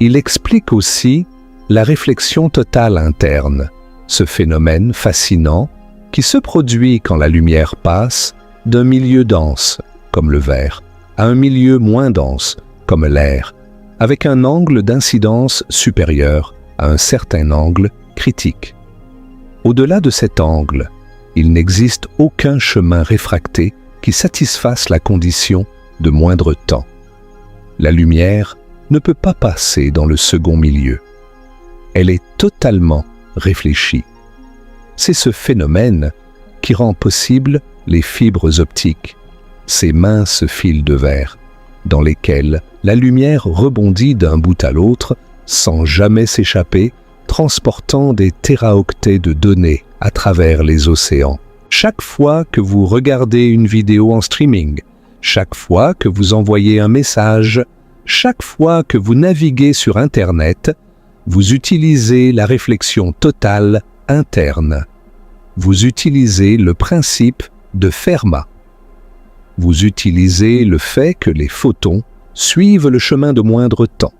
Speaker 1: Il explique aussi la réflexion totale interne, ce phénomène fascinant qui se produit quand la lumière passe d'un milieu dense, comme le verre, à un milieu moins dense, comme l'air, avec un angle d'incidence supérieur à un certain angle critique. Au-delà de cet angle, il n'existe aucun chemin réfracté qui satisfasse la condition de moindre temps. La lumière ne peut pas passer dans le second milieu. Elle est totalement réfléchie. C'est ce phénomène qui rend possible les fibres optiques, ces minces fils de verre, dans lesquels la lumière rebondit d'un bout à l'autre sans jamais s'échapper, transportant des téraoctets de données à travers les océans. Chaque fois que vous regardez une vidéo en streaming, chaque fois que vous envoyez un message, chaque fois que vous naviguez sur Internet, vous utilisez la réflexion totale interne. Vous utilisez le principe de Fermat. Vous utilisez le fait que les photons suivent le chemin de moindre temps.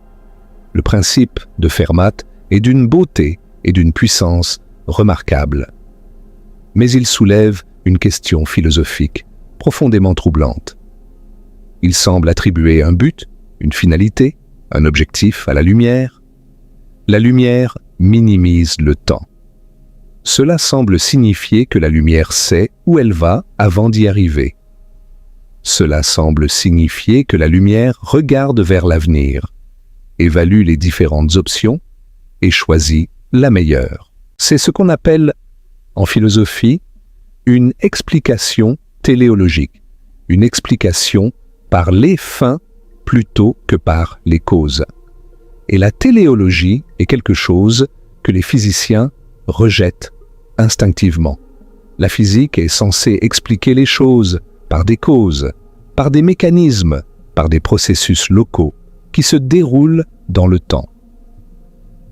Speaker 1: Le principe de Fermat est d'une beauté et d'une puissance remarquables. Mais il soulève une question philosophique profondément troublante. Il semble attribuer un but, une finalité, un objectif à la lumière. La lumière minimise le temps. Cela semble signifier que la lumière sait où elle va avant d'y arriver. Cela semble signifier que la lumière regarde vers l'avenir, évalue les différentes options et choisit la meilleure. C'est ce qu'on appelle, en philosophie, une explication téléologique, une explication par les fins plutôt que par les causes. Et la téléologie est quelque chose que les physiciens rejettent instinctivement. La physique est censée expliquer les choses par des causes, par des mécanismes, par des processus locaux qui se déroulent dans le temps.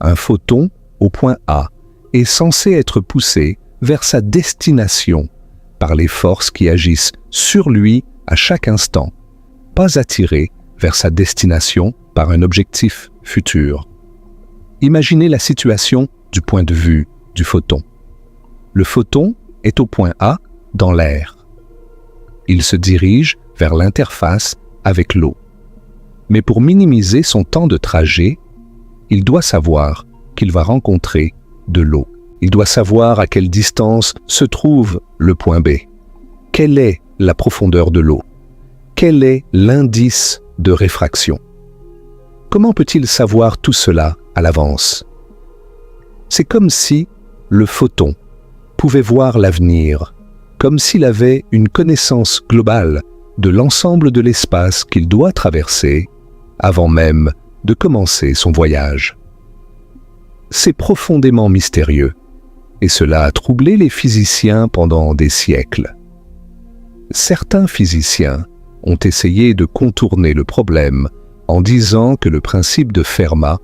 Speaker 1: Un photon au point A est censé être poussé vers sa destination par les forces qui agissent sur lui à chaque instant, pas attiré vers sa destination par un objectif futur. Imaginez la situation du point de vue du photon. Le photon est au point A dans l'air. Il se dirige vers l'interface avec l'eau. Mais pour minimiser son temps de trajet, il doit savoir qu'il va rencontrer de l'eau. Il doit savoir à quelle distance se trouve le point B. Quelle est la profondeur de l'eau? Quel est l'indice de réfraction? Comment peut-il savoir tout cela à l'avance? C'est comme si le photon pouvait voir l'avenir, comme s'il avait une connaissance globale de l'ensemble de l'espace qu'il doit traverser avant même de commencer son voyage. C'est profondément mystérieux, et cela a troublé les physiciens pendant des siècles. Certains physiciens ont essayé de contourner le problème en disant que le principe de Fermat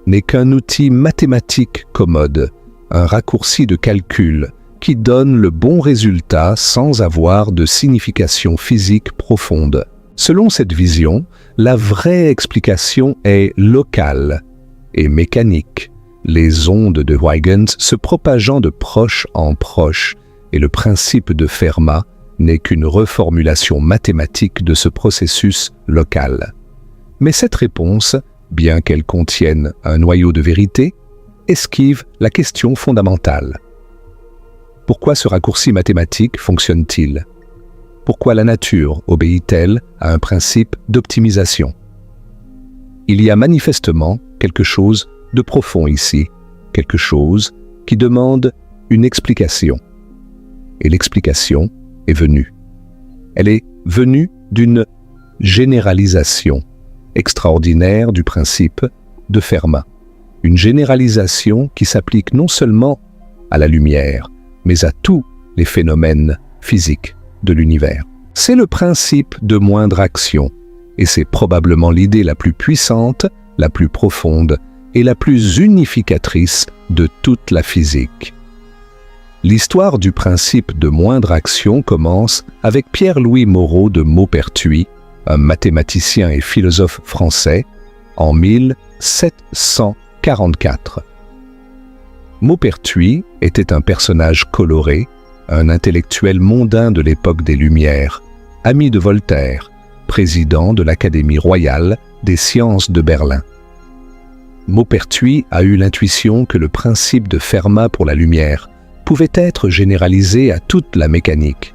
Speaker 1: n'est qu'un outil mathématique commode, un raccourci de calcul qui donne le bon résultat sans avoir de signification physique profonde. Selon cette vision, la vraie explication est locale et mécanique, les ondes de Huygens se propageant de proche en proche, et le principe de Fermat n'est qu'une reformulation mathématique de ce processus local. Mais cette réponse, bien qu'elle contienne un noyau de vérité, esquive la question fondamentale. Pourquoi ce raccourci mathématique fonctionne-t-il? Pourquoi la nature obéit-elle à un principe d'optimisation? Il y a manifestement quelque chose de profond ici, quelque chose qui demande une explication. Et l'explication est venue. Elle est venue d'une généralisation extraordinaire du principe de Fermat. Une généralisation qui s'applique non seulement à la lumière, mais à tous les phénomènes physiques de l'univers. C'est le principe de moindre action, et c'est probablement l'idée la plus puissante, la plus profonde et la plus unificatrice de toute la physique. L'histoire du principe de moindre action commence avec Pierre-Louis Moreau de Maupertuis, un mathématicien et philosophe français, en 1744. Maupertuis était un personnage coloré, un intellectuel mondain de l'époque des Lumières, ami de Voltaire, président de l'Académie royale des sciences de Berlin. Maupertuis a eu l'intuition que le principe de Fermat pour la lumière pouvait être généralisé à toute la mécanique.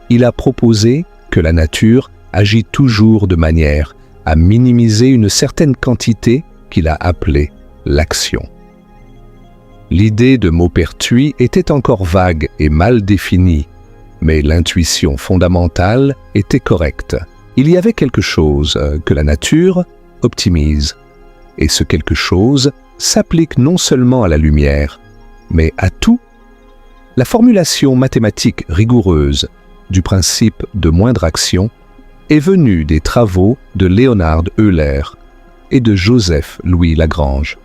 Speaker 1: Il a proposé que la nature agit toujours de manière à minimiser une certaine quantité qu'il a appelée l'action. L'idée de Maupertuis était encore vague et mal définie, mais l'intuition fondamentale était correcte. Il y avait quelque chose que la nature optimise, et ce quelque chose s'applique non seulement à la lumière, mais à tout. La formulation mathématique rigoureuse du principe de moindre action est venue des travaux de Leonhard Euler et de Joseph-Louis Lagrange.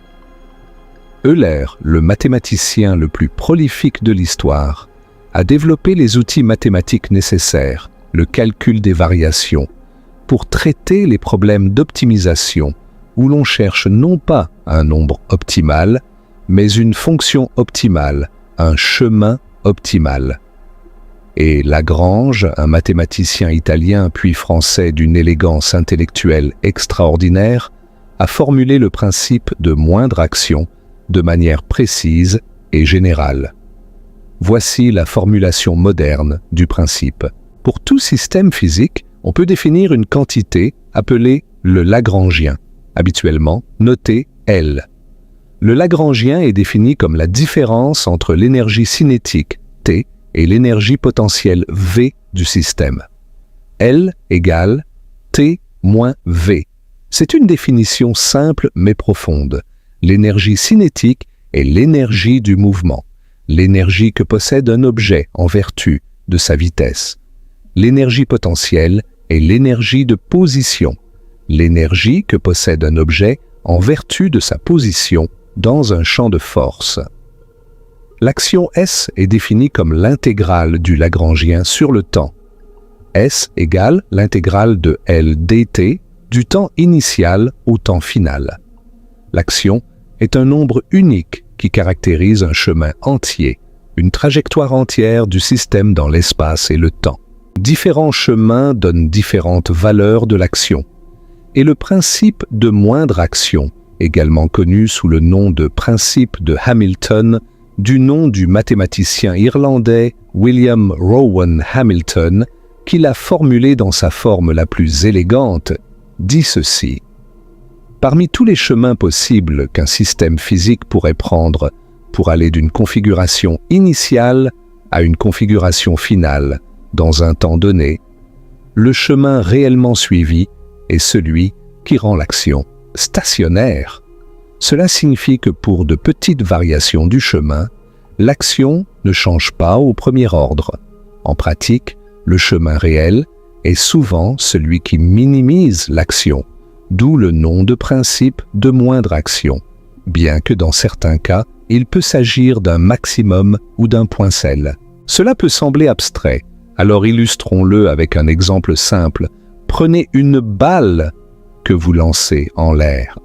Speaker 1: Euler, le mathématicien le plus prolifique de l'histoire, a développé les outils mathématiques nécessaires, le calcul des variations, pour traiter les problèmes d'optimisation où l'on cherche non pas un nombre optimal, mais une fonction optimale, un chemin optimal. Et Lagrange, un mathématicien italien puis français d'une élégance intellectuelle extraordinaire, a formulé le principe de moindre action de manière précise et générale. Voici la formulation moderne du principe. Pour tout système physique, on peut définir une quantité appelée le Lagrangien, habituellement noté L. Le Lagrangien est défini comme la différence entre l'énergie cinétique, T, et l'énergie potentielle, V, du système. L égale T moins V. C'est une définition simple mais profonde. L'énergie cinétique est l'énergie du mouvement, l'énergie que possède un objet en vertu de sa vitesse. L'énergie potentielle est l'énergie de position, l'énergie que possède un objet en vertu de sa position dans un champ de force. L'action S est définie comme l'intégrale du Lagrangien sur le temps. S égale l'intégrale de L dt du temps initial au temps final. L'action est un nombre unique qui caractérise un chemin entier, une trajectoire entière du système dans l'espace et le temps. Différents chemins donnent différentes valeurs de l'action. Et le principe de moindre action, également connu sous le nom de principe de Hamilton, du nom du mathématicien irlandais William Rowan Hamilton, qui l'a formulé dans sa forme la plus élégante, dit ceci. Parmi tous les chemins possibles qu'un système physique pourrait prendre pour aller d'une configuration initiale à une configuration finale dans un temps donné, le chemin réellement suivi est celui qui rend l'action stationnaire. Cela signifie que pour de petites variations du chemin, l'action ne change pas au premier ordre. En pratique, le chemin réel est souvent celui qui minimise l'action, d'où le nom de principe de moindre action, bien que dans certains cas, il peut s'agir d'un maximum ou d'un poincelle. Cela peut sembler abstrait, alors illustrons-le avec un exemple simple. Prenez une balle que vous lancez en l'air.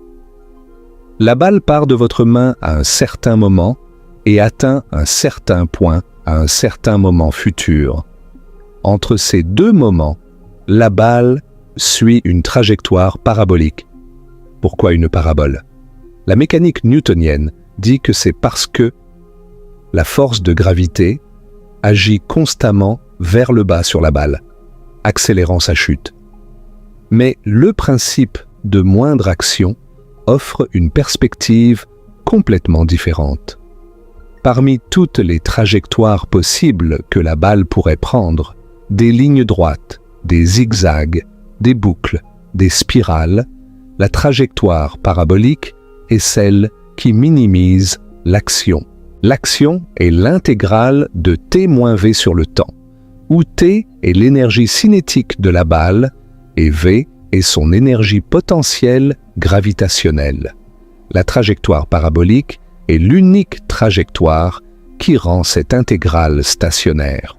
Speaker 1: La balle part de votre main à un certain moment et atteint un certain point à un certain moment futur. Entre ces deux moments, la balle suit une trajectoire parabolique. Pourquoi une parabole? La mécanique newtonienne dit que c'est parce que la force de gravité agit constamment vers le bas sur la balle, accélérant sa chute. Mais le principe de moindre action offre une perspective complètement différente. Parmi toutes les trajectoires possibles que la balle pourrait prendre, des lignes droites, des zigzags, des boucles, des spirales, la trajectoire parabolique est celle qui minimise l'action. L'action est l'intégrale de t moins v sur le temps, où t est l'énergie cinétique de la balle et v est son énergie potentielle gravitationnelle. La trajectoire parabolique est l'unique trajectoire qui rend cette intégrale stationnaire.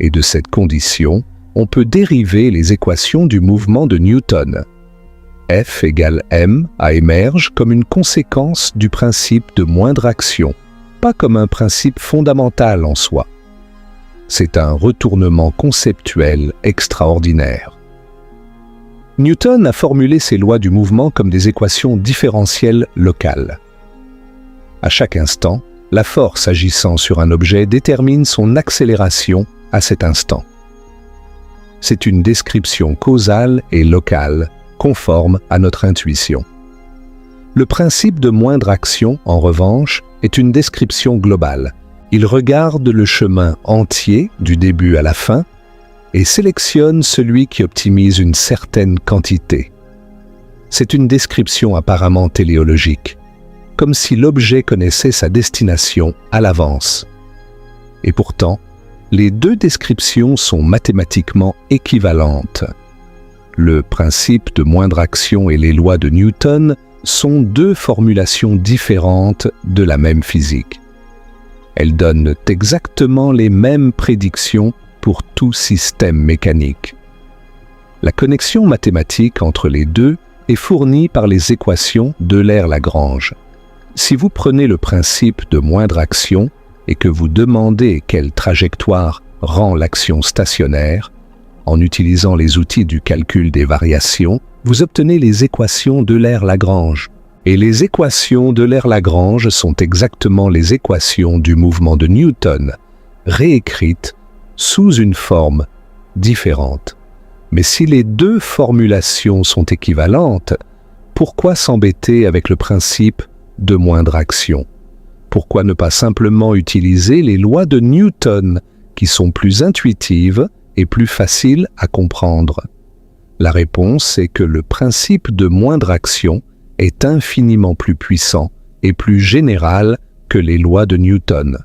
Speaker 1: Et de cette condition, on peut dériver les équations du mouvement de Newton. F égale m émerge comme une conséquence du principe de moindre action, pas comme un principe fondamental en soi. C'est un retournement conceptuel extraordinaire. Newton a formulé ces lois du mouvement comme des équations différentielles locales. À chaque instant, la force agissant sur un objet détermine son accélération à cet instant. C'est une description causale et locale, conforme à notre intuition. Le principe de moindre action, en revanche, est une description globale. Il regarde le chemin entier, du début à la fin, et sélectionne celui qui optimise une certaine quantité. C'est une description apparemment téléologique, comme si l'objet connaissait sa destination à l'avance. Et pourtant, les deux descriptions sont mathématiquement équivalentes. Le principe de moindre action et les lois de Newton sont deux formulations différentes de la même physique. Elles donnent exactement les mêmes prédictions pour tout système mécanique. La connexion mathématique entre les deux est fournie par les équations d'Euler-Lagrange. Si vous prenez le principe de moindre action et que vous demandez quelle trajectoire rend l'action stationnaire, en utilisant les outils du calcul des variations, vous obtenez les équations d'Euler-Lagrange. Et les équations d'Euler-Lagrange sont exactement les équations du mouvement de Newton, réécrites sous une forme différente. Mais si les deux formulations sont équivalentes, pourquoi s'embêter avec le principe de moindre action? Pourquoi ne pas simplement utiliser les lois de Newton, qui sont plus intuitives et plus faciles à comprendre? La réponse est que le principe de moindre action est infiniment plus puissant et plus général que les lois de Newton.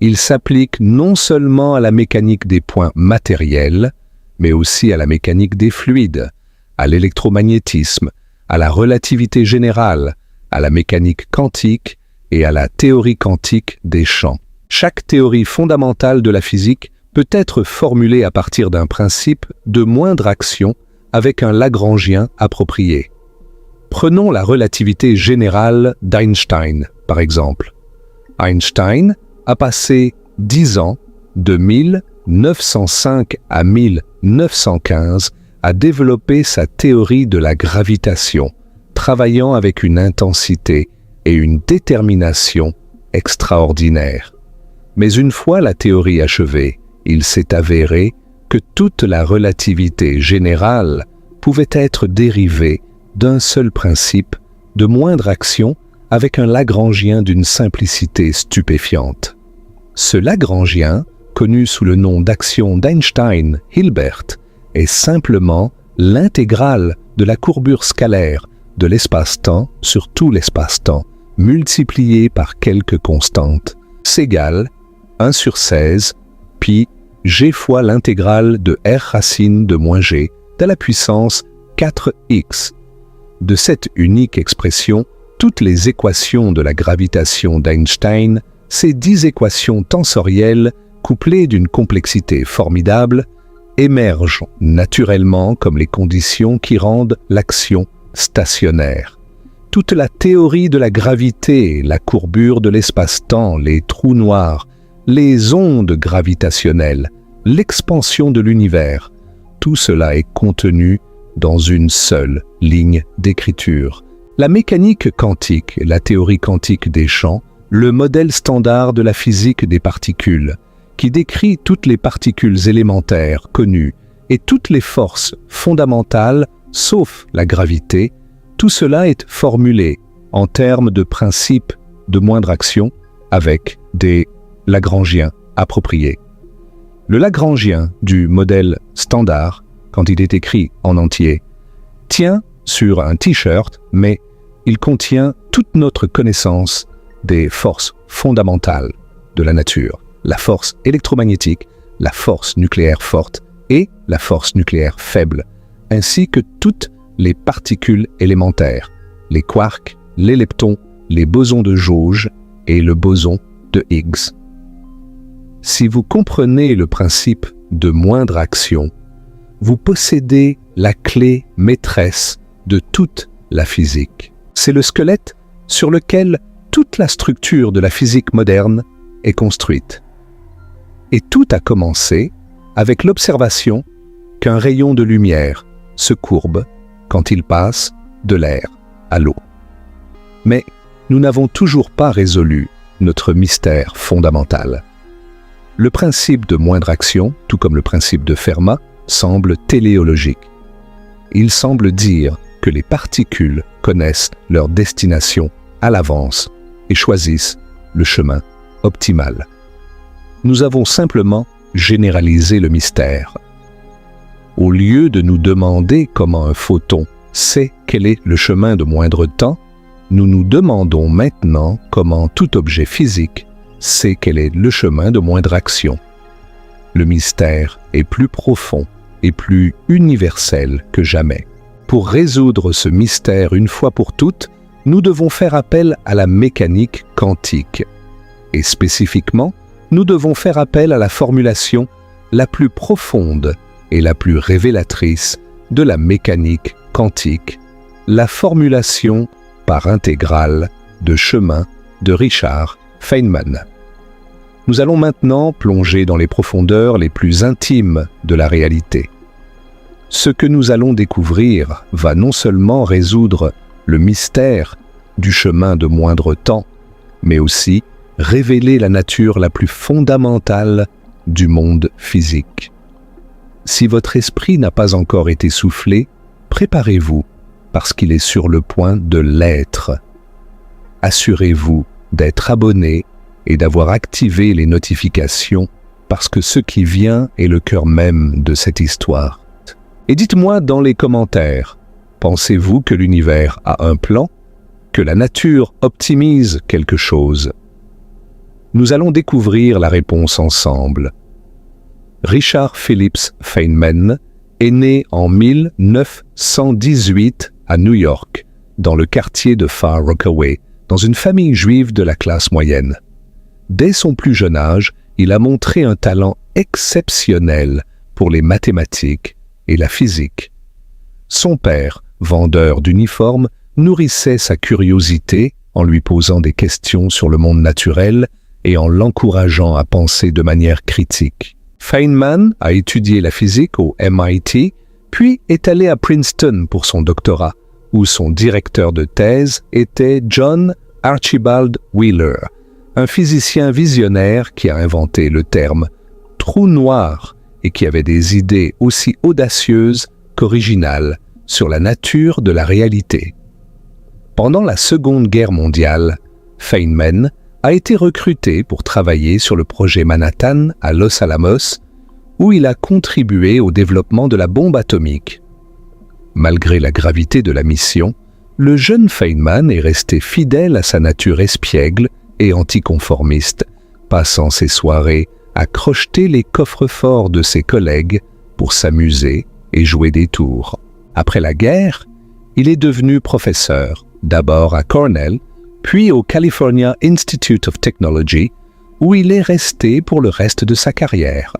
Speaker 1: Il s'applique non seulement à la mécanique des points matériels, mais aussi à la mécanique des fluides, à l'électromagnétisme, à la relativité générale, à la mécanique quantique et à la théorie quantique des champs. Chaque théorie fondamentale de la physique peut être formulée à partir d'un principe de moindre action avec un lagrangien approprié. Prenons la relativité générale d'Einstein, par exemple. Einstein a passé 10 ans, de 1905 à 1915, à développer sa théorie de la gravitation, travaillant avec une intensité et une détermination extraordinaires. Mais une fois la théorie achevée, il s'est avéré que toute la relativité générale pouvait être dérivée d'un seul principe de moindre action avec un lagrangien d'une simplicité stupéfiante. Ce lagrangien, connu sous le nom d'action d'Einstein-Hilbert, est simplement l'intégrale de la courbure scalaire de l'espace-temps sur tout l'espace-temps, multiplié par quelques constantes, s'égale 1 sur 16 pi g fois l'intégrale de r racine de moins g à la puissance 4x. De cette unique expression, toutes les équations de la gravitation d'Einstein, ces 10 équations tensorielles, couplées d'une complexité formidable, émergent naturellement comme les conditions qui rendent l'action stationnaire. Toute la théorie de la gravité, la courbure de l'espace-temps, les trous noirs, les ondes gravitationnelles, l'expansion de l'univers, tout cela est contenu dans une seule ligne d'écriture. La mécanique quantique, la théorie quantique des champs, le modèle standard de la physique des particules, qui décrit toutes les particules élémentaires connues et toutes les forces fondamentales, sauf la gravité, tout cela est formulé en termes de principes de moindre action avec des lagrangiens appropriés. Le lagrangien du modèle standard, quand il est écrit en entier, tient sur un t-shirt, mais il contient toute notre connaissance des forces fondamentales de la nature, la force électromagnétique, la force nucléaire forte et la force nucléaire faible, ainsi que toutes les particules élémentaires, les quarks, les leptons, les bosons de jauge et le boson de Higgs. Si vous comprenez le principe de moindre action, vous possédez la clé maîtresse de toute la physique. C'est le squelette sur lequel toute la structure de la physique moderne est construite. Et tout a commencé avec l'observation qu'un rayon de lumière se courbe quand il passe de l'air à l'eau. Mais nous n'avons toujours pas résolu notre mystère fondamental. Le principe de moindre action, tout comme le principe de Fermat, semble téléologique. Il semble dire que les particules connaissent leur destination à l'avance et choisissent le chemin optimal. Nous avons simplement généralisé le mystère. Au lieu de nous demander comment un photon sait quel est le chemin de moindre temps, nous nous demandons maintenant comment tout objet physique sait quel est le chemin de moindre action. Le mystère est plus profond et plus universel que jamais. Pour résoudre ce mystère une fois pour toutes, nous devons faire appel à la mécanique quantique. Et spécifiquement, nous devons faire appel à la formulation la plus profonde et la plus révélatrice de la mécanique quantique, la formulation par intégrale de chemin de Richard Feynman. Nous allons maintenant plonger dans les profondeurs les plus intimes de la réalité. Ce que nous allons découvrir va non seulement résoudre le mystère du chemin de moindre temps, mais aussi révéler la nature la plus fondamentale du monde physique. Si votre esprit n'a pas encore été soufflé, préparez-vous, parce qu'il est sur le point de l'être. Assurez-vous d'être abonné et d'avoir activé les notifications, parce que ce qui vient est le cœur même de cette histoire. Et dites-moi dans les commentaires, pensez-vous que l'univers a un plan, que la nature optimise quelque chose? Nous allons découvrir la réponse ensemble. Richard Phillips Feynman est né en 1918 à New York, dans le quartier de Far Rockaway, dans une famille juive de la classe moyenne. Dès son plus jeune âge, il a montré un talent exceptionnel pour les mathématiques et la physique. Son père, vendeur d'uniformes, nourrissait sa curiosité en lui posant des questions sur le monde naturel et en l'encourageant à penser de manière critique. Feynman a étudié la physique au MIT, puis est allé à Princeton pour son doctorat, où son directeur de thèse était John Archibald Wheeler, un physicien visionnaire qui a inventé le terme « trou noir » et qui avait des idées aussi audacieuses qu'originales sur la nature de la réalité. Pendant la Seconde Guerre mondiale, Feynman a été recruté pour travailler sur le projet Manhattan à Los Alamos, où il a contribué au développement de la bombe atomique. Malgré la gravité de la mission, le jeune Feynman est resté fidèle à sa nature espiègle et anticonformiste, passant ses soirées à crocheter les coffres-forts de ses collègues pour s'amuser et jouer des tours. Après la guerre, il est devenu professeur, d'abord à Cornell, puis au California Institute of Technology, où il est resté pour le reste de sa carrière.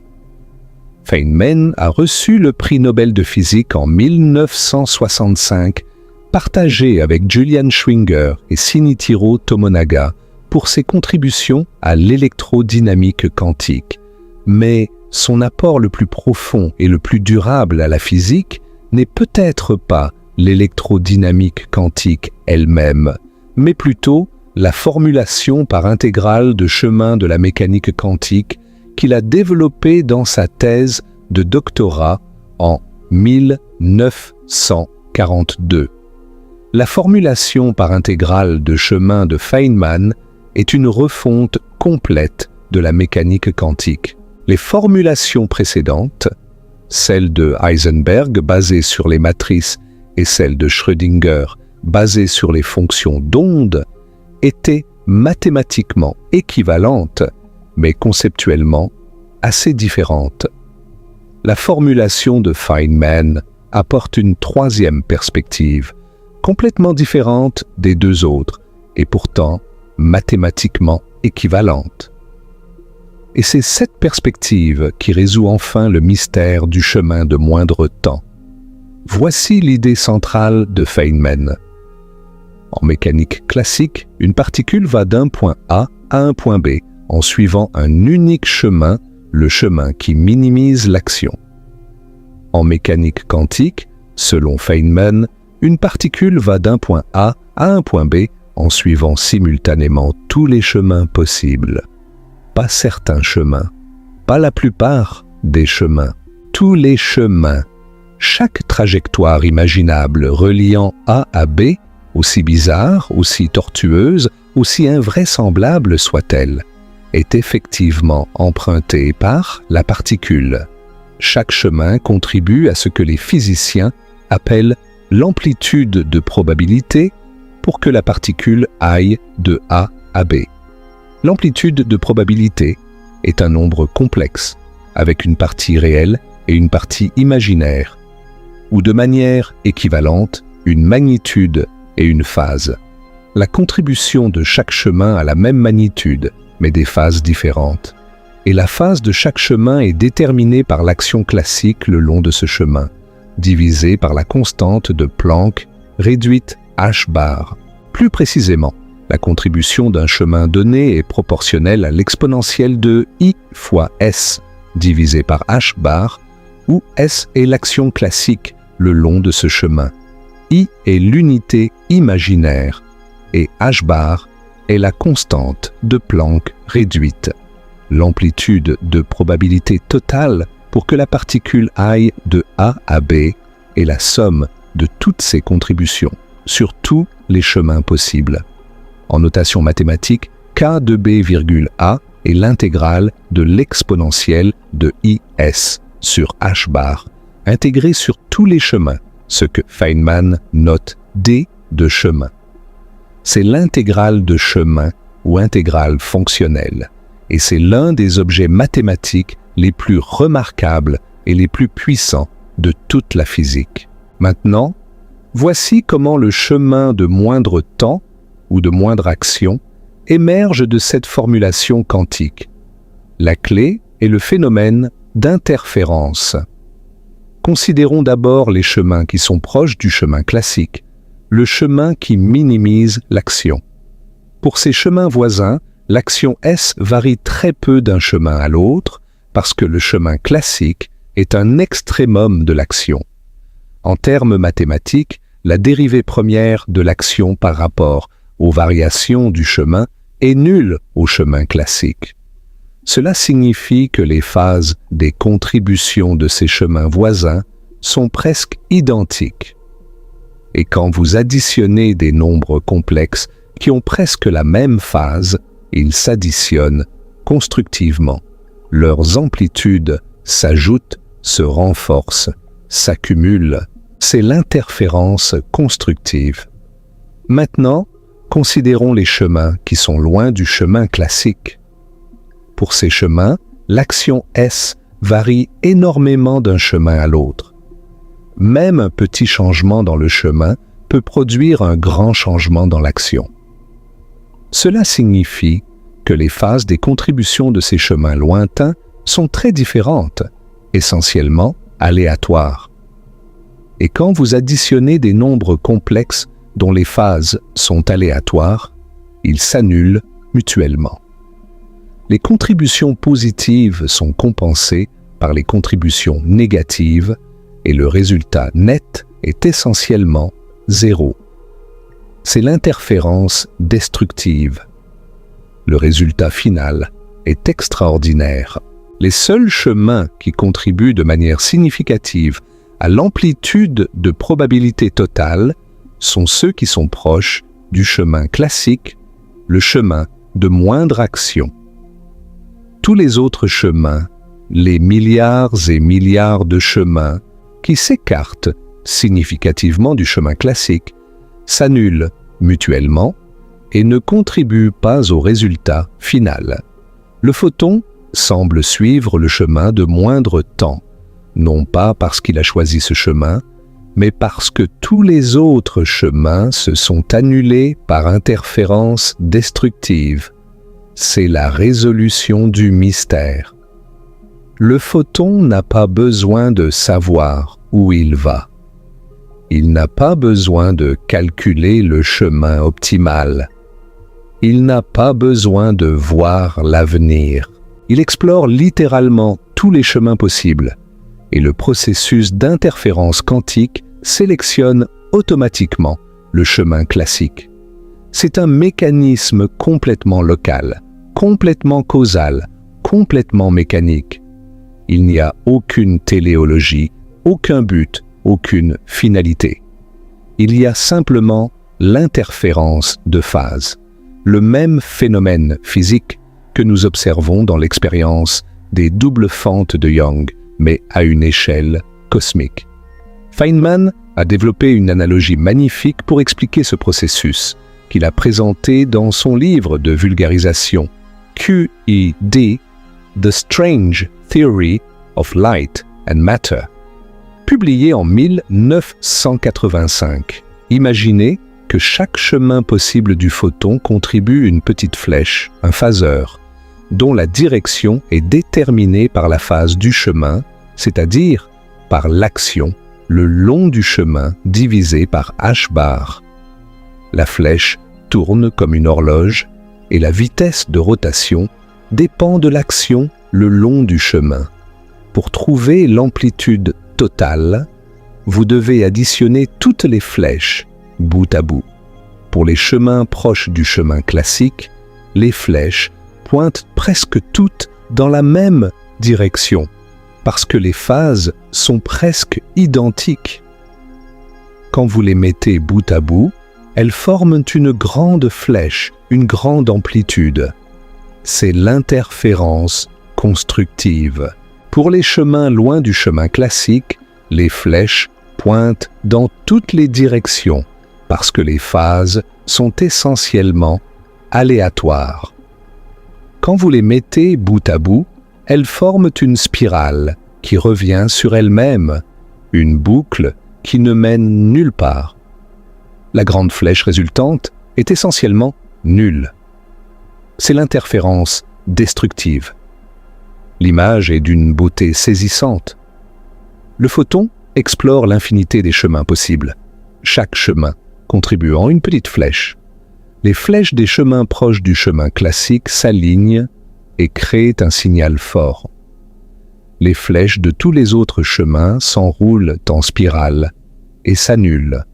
Speaker 1: Feynman a reçu le prix Nobel de physique en 1965, partagé avec Julian Schwinger et Shinichiro Tomonaga pour ses contributions à l'électrodynamique quantique. Mais son apport le plus profond et le plus durable à la physique n'est peut-être pas l'électrodynamique quantique elle-même, mais plutôt la formulation par intégrale de chemin de la mécanique quantique qu'il a développée dans sa thèse de doctorat en 1942. La formulation par intégrale de chemin de Feynman est une refonte complète de la mécanique quantique. Les formulations précédentes, celle de Heisenberg basée sur les matrices et celle de Schrödinger basée sur les fonctions d'onde, étaient mathématiquement équivalentes, mais conceptuellement assez différentes. La formulation de Feynman apporte une troisième perspective, complètement différente des deux autres, et pourtant mathématiquement équivalentes. Et c'est cette perspective qui résout enfin le mystère du chemin de moindre temps. Voici l'idée centrale de Feynman. En mécanique classique, une particule va d'un point A à un point B en suivant un unique chemin, le chemin qui minimise l'action. En mécanique quantique, selon Feynman, une particule va d'un point A à un point B en suivant simultanément tous les chemins possibles. Pas certains chemins, pas la plupart des chemins, tous les chemins. Chaque trajectoire imaginable reliant A à B, aussi bizarre, aussi tortueuse, aussi invraisemblable soit-elle, est effectivement empruntée par la particule. Chaque chemin contribue à ce que les physiciens appellent l'amplitude de probabilité pour que la particule aille de A à B. L'amplitude de probabilité est un nombre complexe, avec une partie réelle et une partie imaginaire, ou de manière équivalente, une magnitude et une phase. La contribution de chaque chemin a la même magnitude, mais des phases différentes. Et la phase de chaque chemin est déterminée par l'action classique le long de ce chemin, divisée par la constante de Planck réduite h bar. Plus précisément, la contribution d'un chemin donné est proportionnelle à l'exponentielle de I fois S, divisé par h bar, où S est l'action classique le long de ce chemin. I est l'unité imaginaire et h bar est la constante de Planck réduite. L'amplitude de probabilité totale pour que la particule aille de A à B est la somme de toutes ses contributions sur tous les chemins possibles. En notation mathématique, K de B virgule A est l'intégrale de l'exponentielle de IS sur h bar, intégrée sur tous les chemins, ce que Feynman note D de chemin. C'est l'intégrale de chemin ou intégrale fonctionnelle, et c'est l'un des objets mathématiques les plus remarquables et les plus puissants de toute la physique. Maintenant, voici comment le chemin de moindre temps ou de moindre action émerge de cette formulation quantique. La clé est le phénomène d'interférence. Considérons d'abord les chemins qui sont proches du chemin classique, le chemin qui minimise l'action. Pour ces chemins voisins, l'action S varie très peu d'un chemin à l'autre parce que le chemin classique est un extrémum de l'action. En termes mathématiques, la dérivée première de l'action par rapport aux variations du chemin est nulle au chemin classique. Cela signifie que les phases des contributions de ces chemins voisins sont presque identiques. Et quand vous additionnez des nombres complexes qui ont presque la même phase, ils s'additionnent constructivement. Leurs amplitudes s'ajoutent, se renforcent, s'accumulent. C'est l'interférence constructive. Maintenant, considérons les chemins qui sont loin du chemin classique. Pour ces chemins, l'action S varie énormément d'un chemin à l'autre. Même un petit changement dans le chemin peut produire un grand changement dans l'action. Cela signifie que les phases des contributions de ces chemins lointains sont très différentes, essentiellement aléatoires. Et quand vous additionnez des nombres complexes dont les phases sont aléatoires, ils s'annulent mutuellement. Les contributions positives sont compensées par les contributions négatives et le résultat net est essentiellement zéro. C'est l'interférence destructive. Le résultat final est extraordinaire. Les seuls chemins qui contribuent de manière significative à l'amplitude de probabilité totale sont ceux qui sont proches du chemin classique, le chemin de moindre action. Tous les autres chemins, les milliards et milliards de chemins qui s'écartent significativement du chemin classique, s'annulent mutuellement et ne contribuent pas au résultat final. Le photon semble suivre le chemin de moindre temps, non pas parce qu'il a choisi ce chemin, mais parce que tous les autres chemins se sont annulés par interférence destructive. c'est la résolution du mystère. Le photon n'a pas besoin de savoir où il va. Il n'a pas besoin de calculer le chemin optimal. Il n'a pas besoin de voir l'avenir. Il explore littéralement tous les chemins possibles et le processus d'interférence quantique sélectionne automatiquement le chemin classique. C'est un mécanisme complètement local, complètement causal, complètement mécanique. Il n'y a aucune téléologie, aucun but, aucune finalité. Il y a simplement l'interférence de phase, le même phénomène physique que nous observons dans l'expérience des doubles fentes de Young, mais à une échelle cosmique. Feynman a développé une analogie magnifique pour expliquer ce processus, qu'il a présenté dans son livre de vulgarisation QED, The Strange Theory of Light and Matter, publié en 1985. Imaginez que chaque chemin possible du photon contribue une petite flèche, un phaseur, dont la direction est déterminée par la phase du chemin, c'est-à-dire par l'action, le long du chemin divisé par h bar. La flèche tourne comme une horloge et la vitesse de rotation dépend de l'action le long du chemin. Pour trouver l'amplitude totale, vous devez additionner toutes les flèches bout à bout. Pour les chemins proches du chemin classique, les flèches pointent presque toutes dans la même direction, parce que les phases sont presque identiques. Quand vous les mettez bout à bout, elles forment une grande flèche, une grande amplitude. C'est l'interférence constructive. Pour les chemins loin du chemin classique, les flèches pointent dans toutes les directions, parce que les phases sont essentiellement aléatoires. Quand vous les mettez bout à bout, elles forment une spirale qui revient sur elle-même, une boucle qui ne mène nulle part. La grande flèche résultante est essentiellement nulle. C'est l'interférence destructive. L'image est d'une beauté saisissante. Le photon explore l'infinité des chemins possibles, chaque chemin contribuant une petite flèche. Les flèches des chemins proches du chemin classique s'alignent et créent un signal fort. Les flèches de tous les autres chemins s'enroulent en spirale et s'annulent.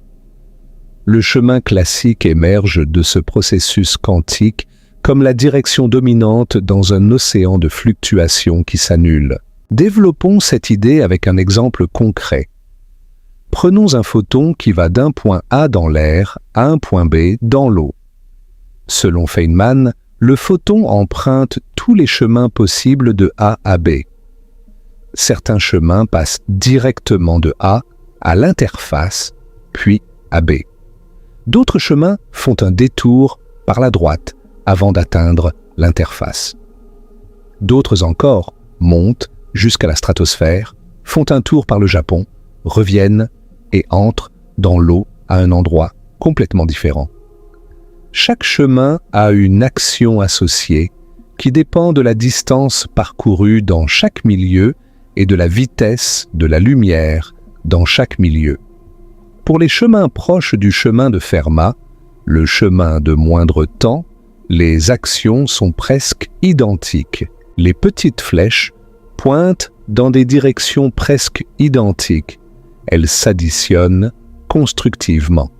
Speaker 1: Le chemin classique émerge de ce processus quantique comme la direction dominante dans un océan de fluctuations qui s'annulent. Développons cette idée avec un exemple concret. Prenons un photon qui va d'un point A dans l'air à un point B dans l'eau. Selon Feynman, le photon emprunte tous les chemins possibles de A à B. Certains chemins passent directement de A à l'interface, puis à B. D'autres chemins font un détour par la droite avant d'atteindre l'interface. D'autres encore montent jusqu'à la stratosphère, font un tour par le Japon, reviennent et entrent dans l'eau à un endroit complètement différent. Chaque chemin a une action associée qui dépend de la distance parcourue dans chaque milieu et de la vitesse de la lumière dans chaque milieu. Pour les chemins proches du chemin de Fermat, le chemin de moindre temps, les actions sont presque identiques. Les petites flèches pointent dans des directions presque identiques. Elles s'additionnent constructivement.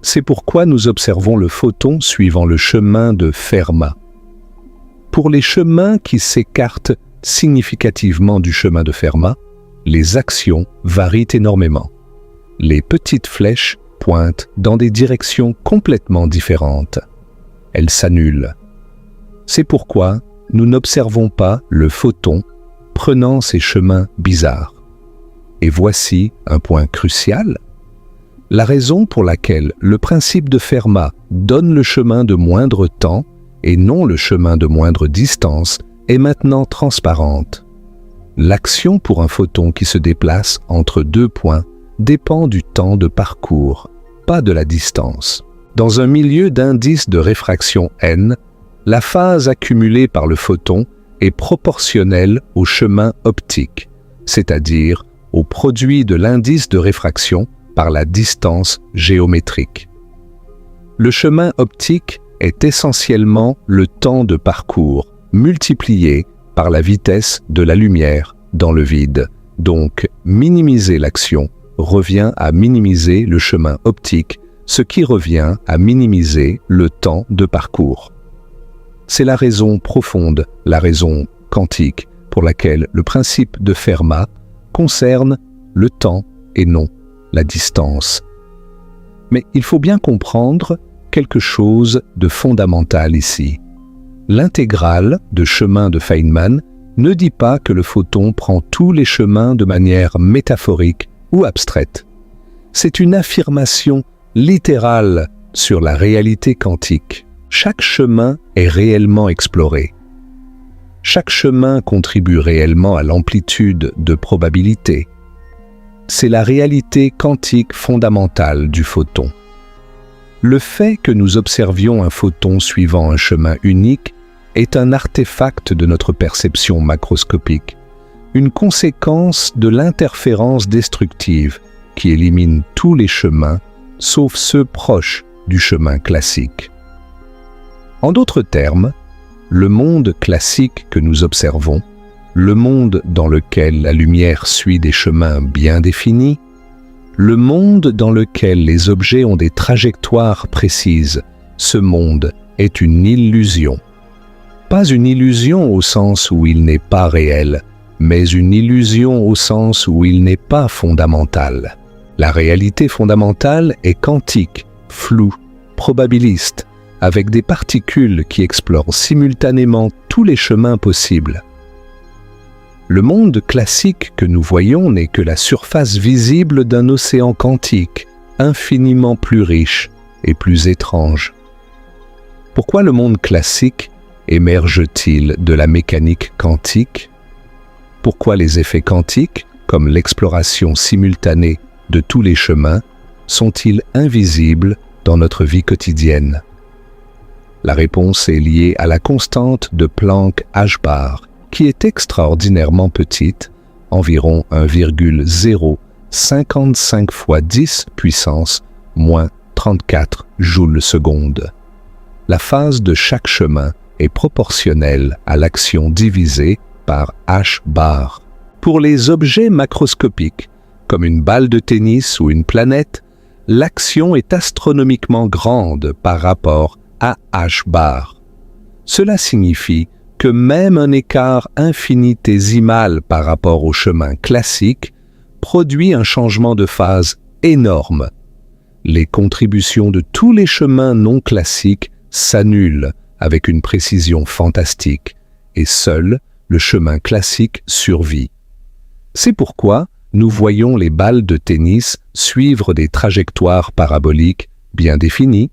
Speaker 1: C'est pourquoi nous observons le photon suivant le chemin de Fermat. Pour les chemins qui s'écartent significativement du chemin de Fermat, les actions varient énormément. Les petites flèches pointent dans des directions complètement différentes. Elles s'annulent. C'est pourquoi nous n'observons pas le photon prenant ces chemins bizarres. Et voici un point crucial. La raison pour laquelle le principe de Fermat donne le chemin de moindre temps et non le chemin de moindre distance est maintenant transparente. L'action pour un photon qui se déplace entre deux points dépend du temps de parcours, pas de la distance. Dans un milieu d'indice de réfraction n, la phase accumulée par le photon est proportionnelle au chemin optique, c'est-à-dire au produit de l'indice de réfraction par la distance géométrique. Le chemin optique est essentiellement le temps de parcours multiplié par la vitesse de la lumière dans le vide. Donc, minimiser l'action revient à minimiser le chemin optique, ce qui revient à minimiser le temps de parcours. C'est la raison profonde, la raison quantique, pour laquelle le principe de Fermat concerne le temps et non la distance. Mais il faut bien comprendre quelque chose de fondamental ici. L'intégrale de chemin de Feynman ne dit pas que le photon prend tous les chemins de manière métaphorique ou abstraite. C'est une affirmation littérale sur la réalité quantique. Chaque chemin est réellement exploré. Chaque chemin contribue réellement à l'amplitude de probabilité. C'est la réalité quantique fondamentale du photon. Le fait que nous observions un photon suivant un chemin unique est un artefact de notre perception macroscopique, une conséquence de l'interférence destructive qui élimine tous les chemins, sauf ceux proches du chemin classique. En d'autres termes, le monde classique que nous observons, le monde dans lequel la lumière suit des chemins bien définis, le monde dans lequel les objets ont des trajectoires précises, ce monde est une illusion. Pas une illusion au sens où il n'est pas réel, mais une illusion au sens où il n'est pas fondamental. La réalité fondamentale est quantique, floue, probabiliste, avec des particules qui explorent simultanément tous les chemins possibles. Le monde classique que nous voyons n'est que la surface visible d'un océan quantique, infiniment plus riche et plus étrange. Pourquoi le monde classique émerge-t-il de la mécanique quantique? Pourquoi les effets quantiques, comme l'exploration simultanée de tous les chemins, sont-ils invisibles dans notre vie quotidienne? La réponse est liée à la constante de Planck-H-bar, qui est extraordinairement petite, environ 1,055 fois 10 puissance moins 34 joules seconde. La phase de chaque chemin est proportionnelle à l'action divisée par H-bar. Pour les objets macroscopiques, comme une balle de tennis ou une planète, l'action est astronomiquement grande par rapport à H-bar. Cela signifie que même un écart infinitésimal par rapport au chemin classique produit un changement de phase énorme. Les contributions de tous les chemins non classiques s'annulent avec une précision fantastique, et seul le chemin classique survit. C'est pourquoi nous voyons les balles de tennis suivre des trajectoires paraboliques bien définies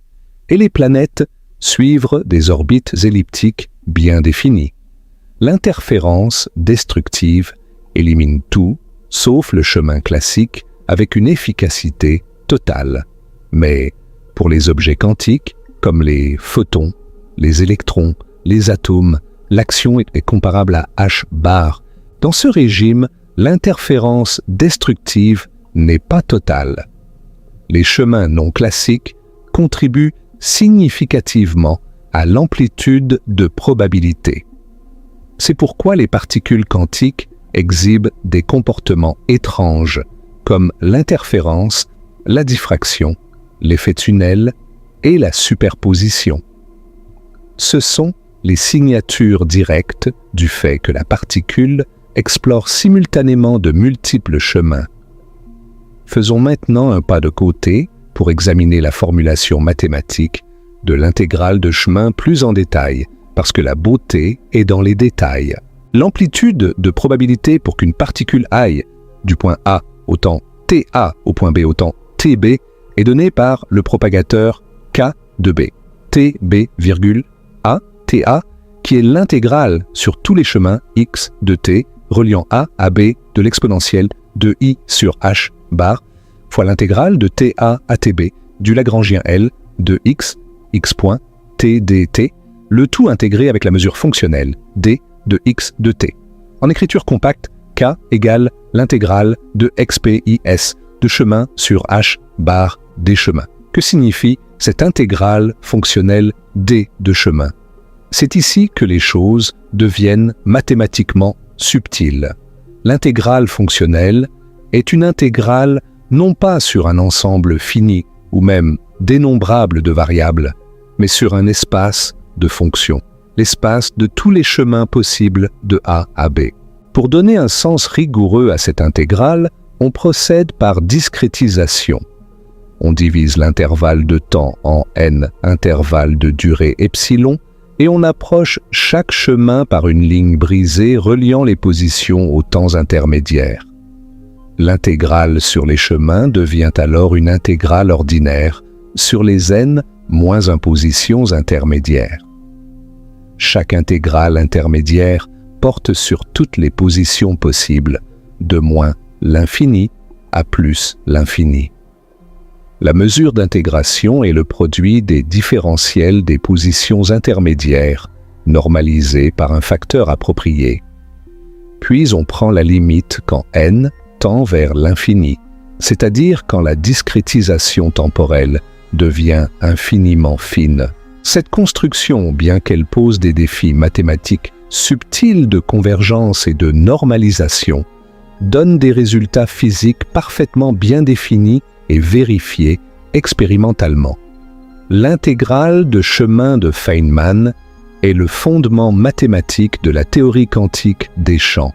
Speaker 1: et les planètes suivre des orbites elliptiques bien définies. L'interférence destructive élimine tout, sauf le chemin classique, avec une efficacité totale. Mais pour les objets quantiques, comme les photons, les électrons, les atomes, l'action est comparable à H-bar. Dans ce régime, l'interférence destructive n'est pas totale. Les chemins non classiques contribuent significativement à l'amplitude de probabilité. C'est pourquoi les particules quantiques exhibent des comportements étranges, comme l'interférence, la diffraction, l'effet tunnel et la superposition. Ce sont les signatures directes du fait que la particule explore simultanément de multiples chemins. Faisons maintenant un pas de côté pour examiner la formulation mathématique de l'intégrale de chemin plus en détail, parce que la beauté est dans les détails. L'amplitude de probabilité pour qu'une particule aille du point A au temps TA au point B au temps TB est donnée par le propagateur K de B, TB, A, TA, qui est l'intégrale sur tous les chemins x de t reliant A à B de l'exponentielle de I sur H bar, fois l'intégrale de TA à TB du Lagrangien L de x point t dt, le tout intégré avec la mesure fonctionnelle d de x de t. En écriture compacte, k égale l'intégrale de xpis de chemin sur h bar des chemins. Que signifie cette intégrale fonctionnelle d de chemin? C'est ici que les choses deviennent mathématiquement subtiles. L'intégrale fonctionnelle est une intégrale non pas sur un ensemble fini ou même dénombrable de variables, mais sur un espace de fonctions, l'espace de tous les chemins possibles de A à B. Pour donner un sens rigoureux à cette intégrale, on procède par discrétisation. On divise l'intervalle de temps en n intervalles de durée epsilon et on approche chaque chemin par une ligne brisée reliant les positions aux temps intermédiaires. L'intégrale sur les chemins devient alors une intégrale ordinaire sur les n moins impositions intermédiaires. Chaque intégrale intermédiaire porte sur toutes les positions possibles, de moins l'infini à plus l'infini. La mesure d'intégration est le produit des différentiels des positions intermédiaires, normalisés par un facteur approprié. Puis on prend la limite quand n tend vers l'infini, c'est-à-dire quand la discrétisation temporelle devient infiniment fine. Cette construction, bien qu'elle pose des défis mathématiques subtils de convergence et de normalisation, donne des résultats physiques parfaitement bien définis et vérifiés expérimentalement. L'intégrale de chemin de Feynman est le fondement mathématique de la théorie quantique des champs,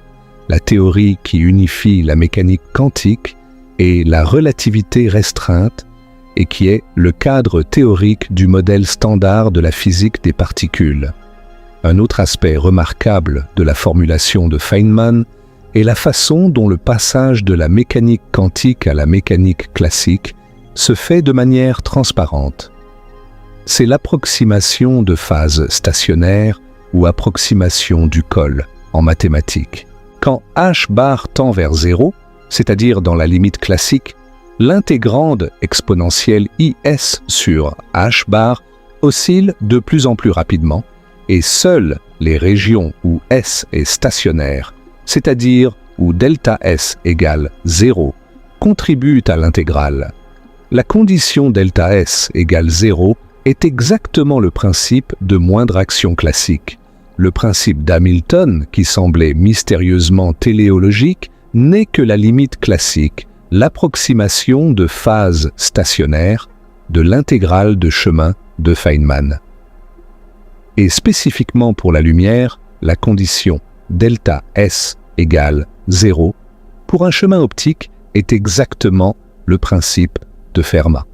Speaker 1: la théorie qui unifie la mécanique quantique et la relativité restreinte et qui est le cadre théorique du modèle standard de la physique des particules. Un autre aspect remarquable de la formulation de Feynman est la façon dont le passage de la mécanique quantique à la mécanique classique se fait de manière transparente. C'est l'approximation de phase stationnaire ou approximation du col en mathématiques. Quand h bar tend vers 0, c'est-à-dire dans la limite classique, l'intégrande exponentielle is sur h bar oscille de plus en plus rapidement et seules les régions où s est stationnaire, c'est-à-dire où delta s égale 0, contribuent à l'intégrale. La condition delta s égale 0 est exactement le principe de moindre action classique. Le principe d'Hamilton, qui semblait mystérieusement téléologique, n'est que la limite classique, l'approximation de phase stationnaire de l'intégrale de chemin de Feynman. Et spécifiquement pour la lumière, la condition delta S égale 0 pour un chemin optique est exactement le principe de Fermat.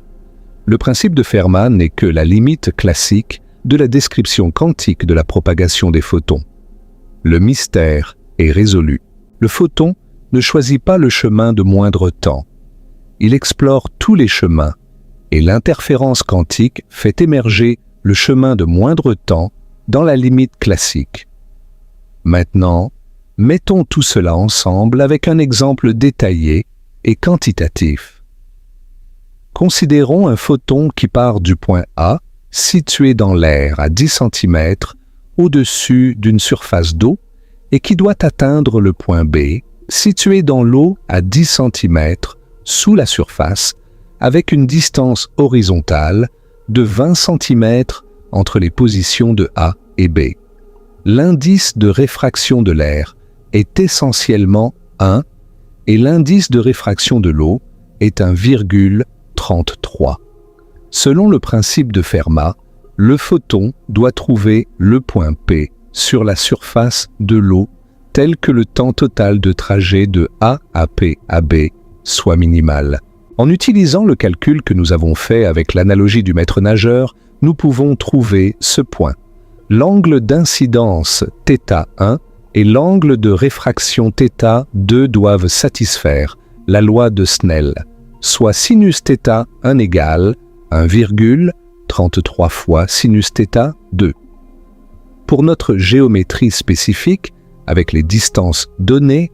Speaker 1: Le principe de Fermat n'est que la limite classique de la description quantique de la propagation des photons. Le mystère est résolu. Le photon ne choisit pas le chemin de moindre temps. Il explore tous les chemins et l'interférence quantique fait émerger le chemin de moindre temps dans la limite classique. Maintenant, mettons tout cela ensemble avec un exemple détaillé et quantitatif. Considérons un photon qui part du point A, situé dans l'air à 10 cm au-dessus d'une surface d'eau et qui doit atteindre le point B, situé dans l'eau à 10 cm sous la surface, avec une distance horizontale de 20 cm entre les positions de A et B. L'indice de réfraction de l'air est essentiellement 1 et l'indice de réfraction de l'eau est 1,33. Selon le principe de Fermat, le photon doit trouver le point P sur la surface de l'eau tel que le temps total de trajet de A à P à B soit minimal. En utilisant le calcul que nous avons fait avec l'analogie du maître nageur, nous pouvons trouver ce point. L'angle d'incidence θ1 et l'angle de réfraction θ2 doivent satisfaire la loi de Snell, soit sinus θ1 égale 1,33 fois sinus θ2. Pour notre géométrie spécifique, avec les distances données,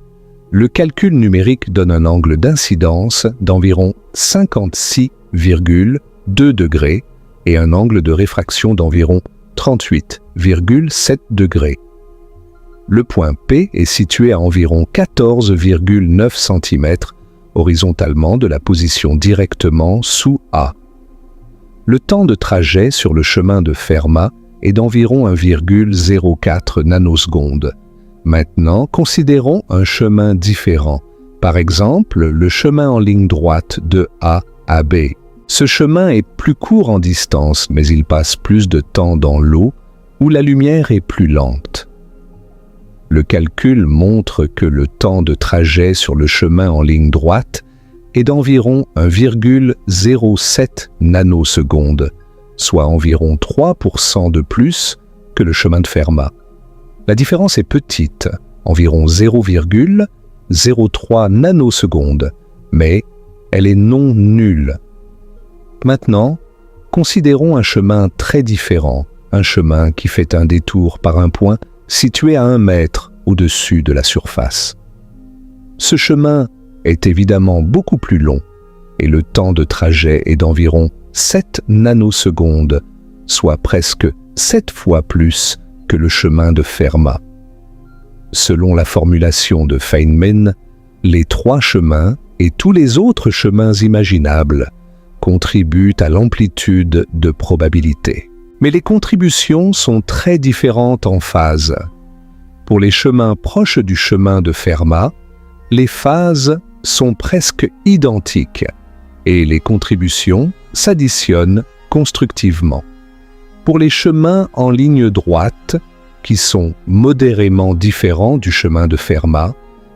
Speaker 1: le calcul numérique donne un angle d'incidence d'environ 56,2 degrés et un angle de réfraction d'environ 38,7 degrés. Le point P est situé à environ 14,9 cm horizontalement de la position directement sous A. Le temps de trajet sur le chemin de Fermat est d'environ 1,04 nanosecondes. Maintenant, considérons un chemin différent. Par exemple, le chemin en ligne droite de A à B. Ce chemin est plus court en distance, mais il passe plus de temps dans l'eau, où la lumière est plus lente. Le calcul montre que le temps de trajet sur le chemin en ligne droite est d'environ 1,07 nanosecondes, soit environ 3% de plus que le chemin de Fermat. La différence est petite, environ 0,03 nanosecondes, mais elle est non nulle. Maintenant, considérons un chemin très différent, un chemin qui fait un détour par un point situé à 1 mètre au-dessus de la surface. Ce chemin est évidemment beaucoup plus long et le temps de trajet est d'environ 7 nanosecondes, soit presque 7 fois plus que le chemin de Fermat. Selon la formulation de Feynman, les 3 chemins et tous les autres chemins imaginables contribuent à l'amplitude de probabilité. Mais les contributions sont très différentes en phase. Pour les chemins proches du chemin de Fermat, les phases sont presque identiques et les contributions s'additionnent constructivement. Pour les chemins en ligne droite, qui sont modérément différents du chemin de Fermat,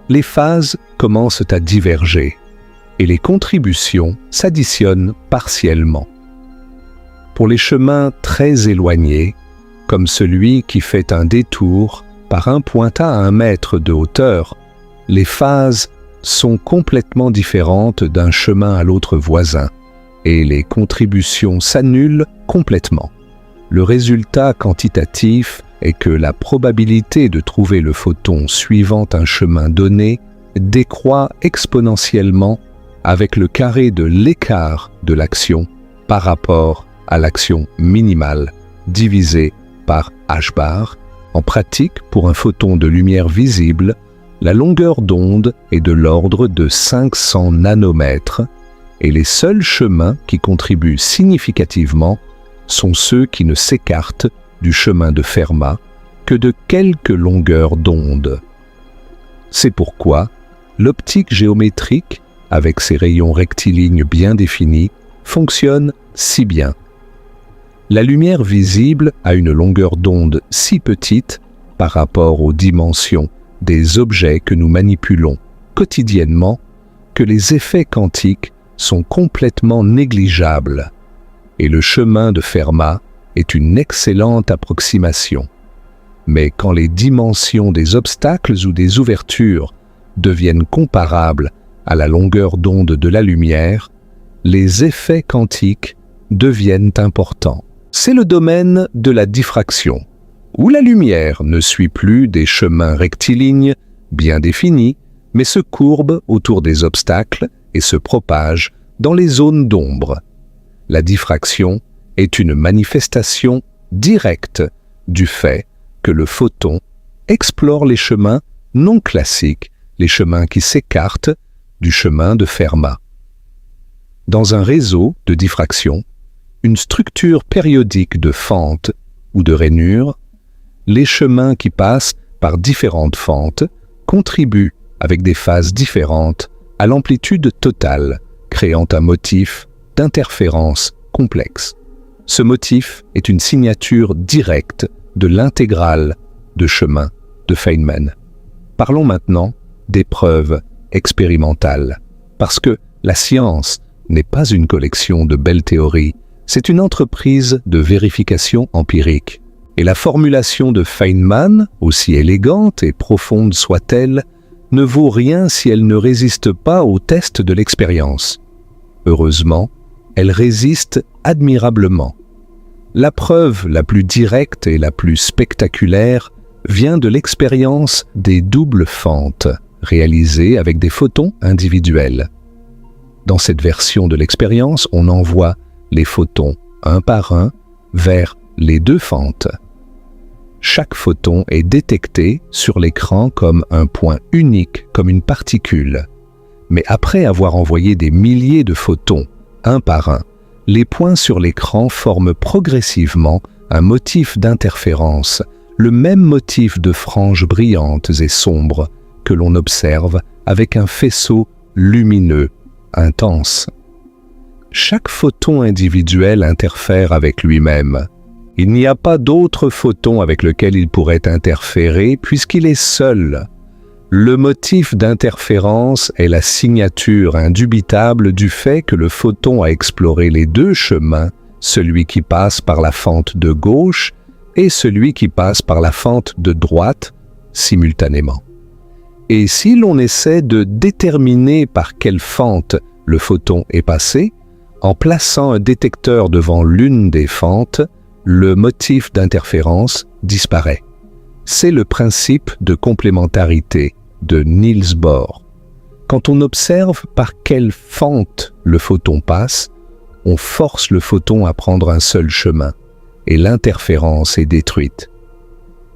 Speaker 1: les phases commencent à diverger et les contributions s'additionnent partiellement. Pour les chemins très éloignés, comme celui qui fait un détour par un point A à 1 mètre de hauteur, les phases sont complètement différentes d'un chemin à l'autre voisin et les contributions s'annulent complètement. Le résultat quantitatif est que la probabilité de trouver le photon suivant un chemin donné décroît exponentiellement avec le carré de l'écart de l'action par rapport à l'action minimale divisé par h bar. En pratique, pour un photon de lumière visible, la longueur d'onde est de l'ordre de 500 nanomètres et les seuls chemins qui contribuent significativement sont ceux qui ne s'écartent du chemin de Fermat que de quelques longueurs d'onde. C'est pourquoi l'optique géométrique, avec ses rayons rectilignes bien définis, fonctionne si bien. La lumière visible a une longueur d'onde si petite par rapport aux dimensions des objets que nous manipulons quotidiennement que les effets quantiques sont complètement négligeables et le chemin de Fermat est une excellente approximation. Mais quand les dimensions des obstacles ou des ouvertures deviennent comparables à la longueur d'onde de la lumière, les effets quantiques deviennent importants. C'est le domaine de la diffraction, où la lumière ne suit plus des chemins rectilignes bien définis, mais se courbe autour des obstacles et se propage dans les zones d'ombre. La diffraction est une manifestation directe du fait que le photon explore les chemins non classiques, les chemins qui s'écartent du chemin de Fermat. Dans un réseau de diffraction, une structure périodique de fentes ou de rainures, les chemins qui passent par différentes fentes contribuent avec des phases différentes à l'amplitude totale, créant un motif d'interférence complexe. Ce motif est une signature directe de l'intégrale de chemin de Feynman. Parlons maintenant des preuves expérimentales, parce que la science n'est pas une collection de belles théories, c'est une entreprise de vérification empirique. Et la formulation de Feynman, aussi élégante et profonde soit-elle, ne vaut rien si elle ne résiste pas au test de l'expérience. Heureusement, elle résiste admirablement. La preuve la plus directe et la plus spectaculaire vient de l'expérience des doubles fentes, réalisée avec des photons individuels. Dans cette version de l'expérience, on envoie les photons un par un vers les deux fentes. Chaque photon est détecté sur l'écran comme un point unique, comme une particule. Mais après avoir envoyé des milliers de photons, un par un, les points sur l'écran forment progressivement un motif d'interférence, le même motif de franges brillantes et sombres que l'on observe avec un faisceau lumineux, intense. Chaque photon individuel interfère avec lui-même. Il n'y a pas d'autre photon avec lequel il pourrait interférer puisqu'il est seul. Le motif d'interférence est la signature indubitable du fait que le photon a exploré les deux chemins, celui qui passe par la fente de gauche et celui qui passe par la fente de droite, simultanément. Et si l'on essaie de déterminer par quelle fente le photon est passé, en plaçant un détecteur devant l'une des fentes, le motif d'interférence disparaît. C'est le principe de complémentarité de Niels Bohr. Quand on observe par quelle fente le photon passe, on force le photon à prendre un seul chemin, et l'interférence est détruite.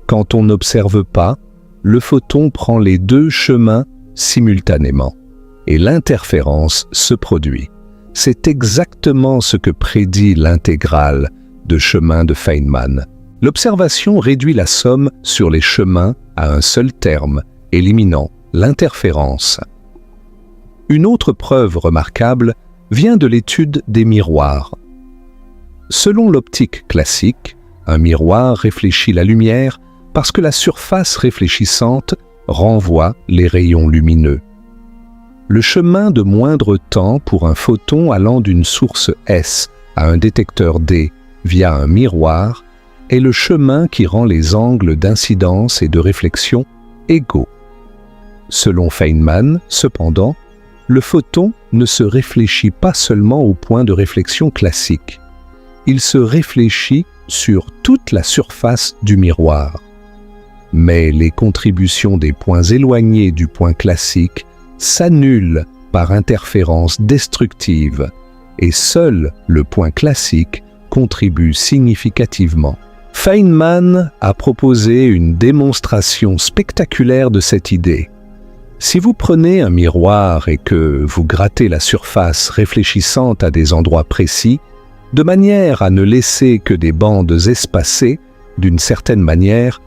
Speaker 1: Quand on n'observe pas, le photon prend les deux chemins simultanément, et l'interférence se produit. C'est exactement ce que prédit l'intégrale de chemin de Feynman. L'observation réduit la somme sur les chemins à un seul terme, éliminant l'interférence. Une autre preuve remarquable vient de l'étude des miroirs. Selon l'optique classique, un miroir réfléchit la lumière parce que la surface réfléchissante renvoie les rayons lumineux. Le chemin de moindre temps pour un photon allant d'une source S à un détecteur D via un miroir est le chemin qui rend les angles d'incidence et de réflexion égaux. Selon Feynman, cependant, le photon ne se réfléchit pas seulement au point de réflexion classique. Il se réfléchit sur toute la surface du miroir. Mais les contributions des points éloignés du point classique s'annulent par interférence destructive, et seul le point classique contribue significativement. Feynman a proposé une démonstration spectaculaire de cette idée. Si vous prenez un miroir et que vous grattez la surface réfléchissante à des endroits précis, de manière à ne laisser que des bandes espacées, d'une certaine manière,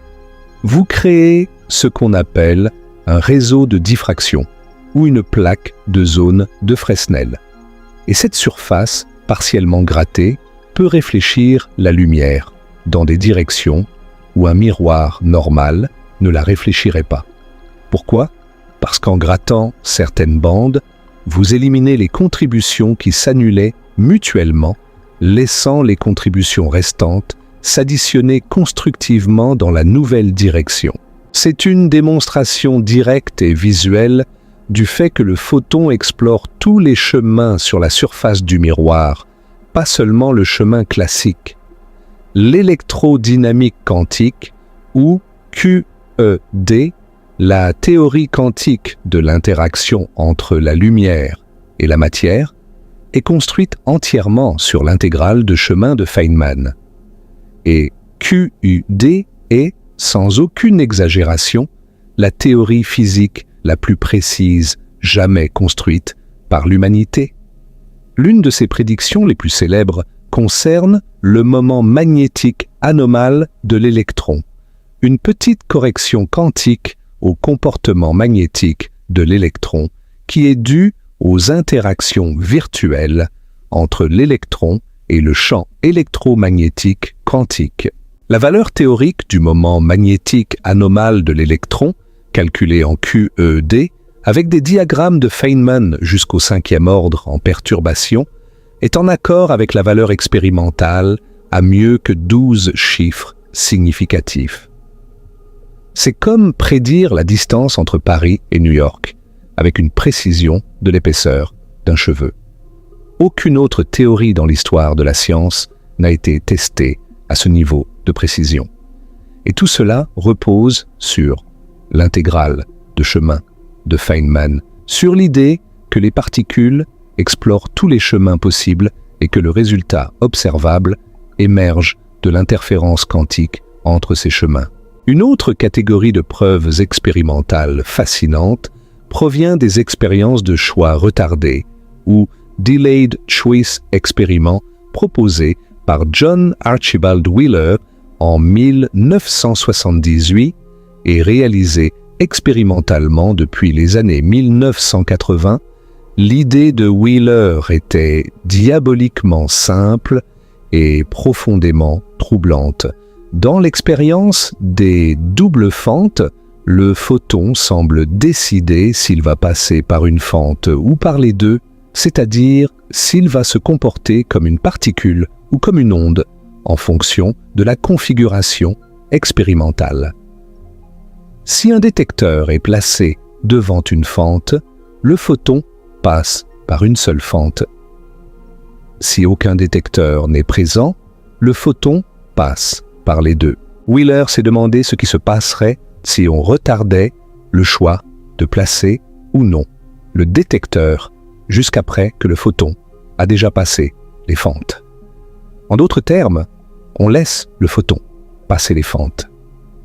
Speaker 1: vous créez ce qu'on appelle un réseau de diffraction ou une plaque de zone de Fresnel. Et cette surface, partiellement grattée, peut réfléchir la lumière dans des directions où un miroir normal ne la réfléchirait pas. Pourquoi ? Parce qu'en grattant certaines bandes, vous éliminez les contributions qui s'annulaient mutuellement, laissant les contributions restantes s'additionner constructivement dans la nouvelle direction. C'est une démonstration directe et visuelle du fait que le photon explore tous les chemins sur la surface du miroir, pas seulement le chemin classique. L'électrodynamique quantique, ou QED, la théorie quantique de l'interaction entre la lumière et la matière, est construite entièrement sur l'intégrale de chemin de Feynman. Et QUD est, sans aucune exagération, la théorie physique la plus précise jamais construite par l'humanité. L'une de ses prédictions les plus célèbres concerne le moment magnétique anormal de l'électron, une petite correction quantique au comportement magnétique de l'électron qui est due aux interactions virtuelles entre l'électron et le champ électromagnétique quantique. La valeur théorique du moment magnétique anormal de l'électron, calculée en QED, avec des diagrammes de Feynman jusqu'au 5e ordre en perturbation, est en accord avec la valeur expérimentale à mieux que 12 chiffres significatifs. C'est comme prédire la distance entre Paris et New York, avec une précision de l'épaisseur d'un cheveu. Aucune autre théorie dans l'histoire de la science n'a été testée à ce niveau de précision. Et tout cela repose sur l'intégrale de chemin de Feynman, sur l'idée que les particules explorent tous les chemins possibles et que le résultat observable émerge de l'interférence quantique entre ces chemins. Une autre catégorie de preuves expérimentales fascinantes provient des expériences de choix retardés ou Delayed Choice Experiment proposés par John Archibald Wheeler en 1978 et réalisés expérimentalement depuis les années 1980. L'idée de Wheeler était diaboliquement simple et profondément troublante. Dans l'expérience des doubles fentes, le photon semble décider s'il va passer par une fente ou par les deux, c'est-à-dire s'il va se comporter comme une particule ou comme une onde, en fonction de la configuration expérimentale. Si un détecteur est placé devant une fente, le photon passe par une seule fente. Si aucun détecteur n'est présent, le photon passe par les deux. Wheeler s'est demandé ce qui se passerait si on retardait le choix de placer ou non le détecteur jusqu'après que le photon a déjà passé les fentes. En d'autres termes, on laisse le photon passer les fentes.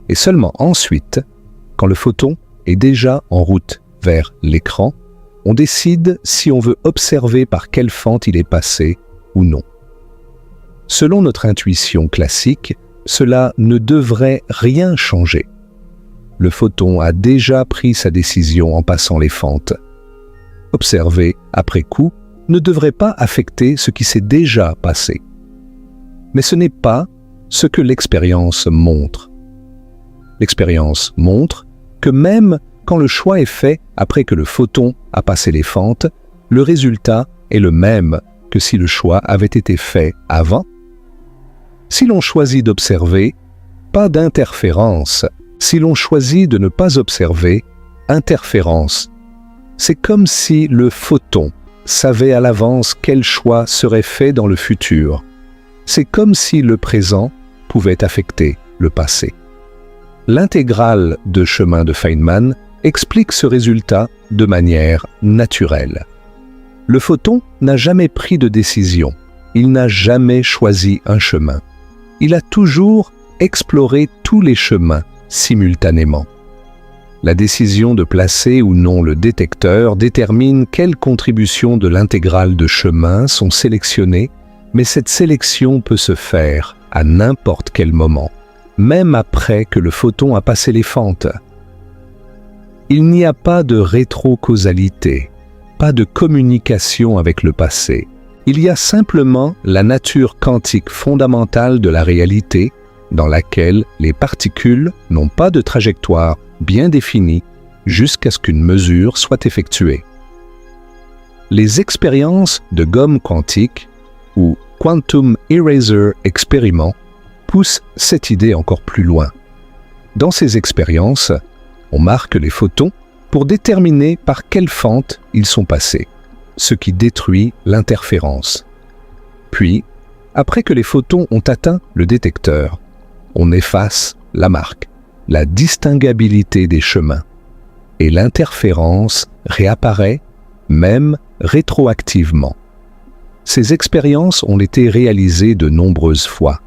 Speaker 1: Et seulement ensuite, quand le photon est déjà en route vers l'écran, on décide si on veut observer par quelle fente il est passé ou non. Selon notre intuition classique, cela ne devrait rien changer. Le photon a déjà pris sa décision en passant les fentes. Observer après coup ne devrait pas affecter ce qui s'est déjà passé. Mais ce n'est pas ce que l'expérience montre. L'expérience montre que même quand le choix est fait après que le photon a passé les fentes, le résultat est le même que si le choix avait été fait avant. Si l'on choisit d'observer, pas d'interférence. Si l'on choisit de ne pas observer, interférence. C'est comme si le photon savait à l'avance quel choix serait fait dans le futur. C'est comme si le présent pouvait affecter le passé. L'intégrale de chemin de Feynman explique ce résultat de manière naturelle. Le photon n'a jamais pris de décision. Il n'a jamais choisi un chemin. Il a toujours exploré tous les chemins simultanément. La décision de placer ou non le détecteur détermine quelles contributions de l'intégrale de chemin sont sélectionnées, mais cette sélection peut se faire à n'importe quel moment, même après que le photon a passé les fentes. Il n'y a pas de rétrocausalité, pas de communication avec le passé. Il y a simplement la nature quantique fondamentale de la réalité, dans laquelle les particules n'ont pas de trajectoire bien définie jusqu'à ce qu'une mesure soit effectuée. Les expériences de gomme quantique, ou Quantum Eraser Experiment, poussent cette idée encore plus loin. Dans ces expériences, on marque les photons pour déterminer par quelle fente ils sont passés, ce qui détruit l'interférence. Puis, après que les photons ont atteint le détecteur, on efface la marque, la distinguabilité des chemins, et l'interférence réapparaît, même rétroactivement. Ces expériences ont été réalisées de nombreuses fois,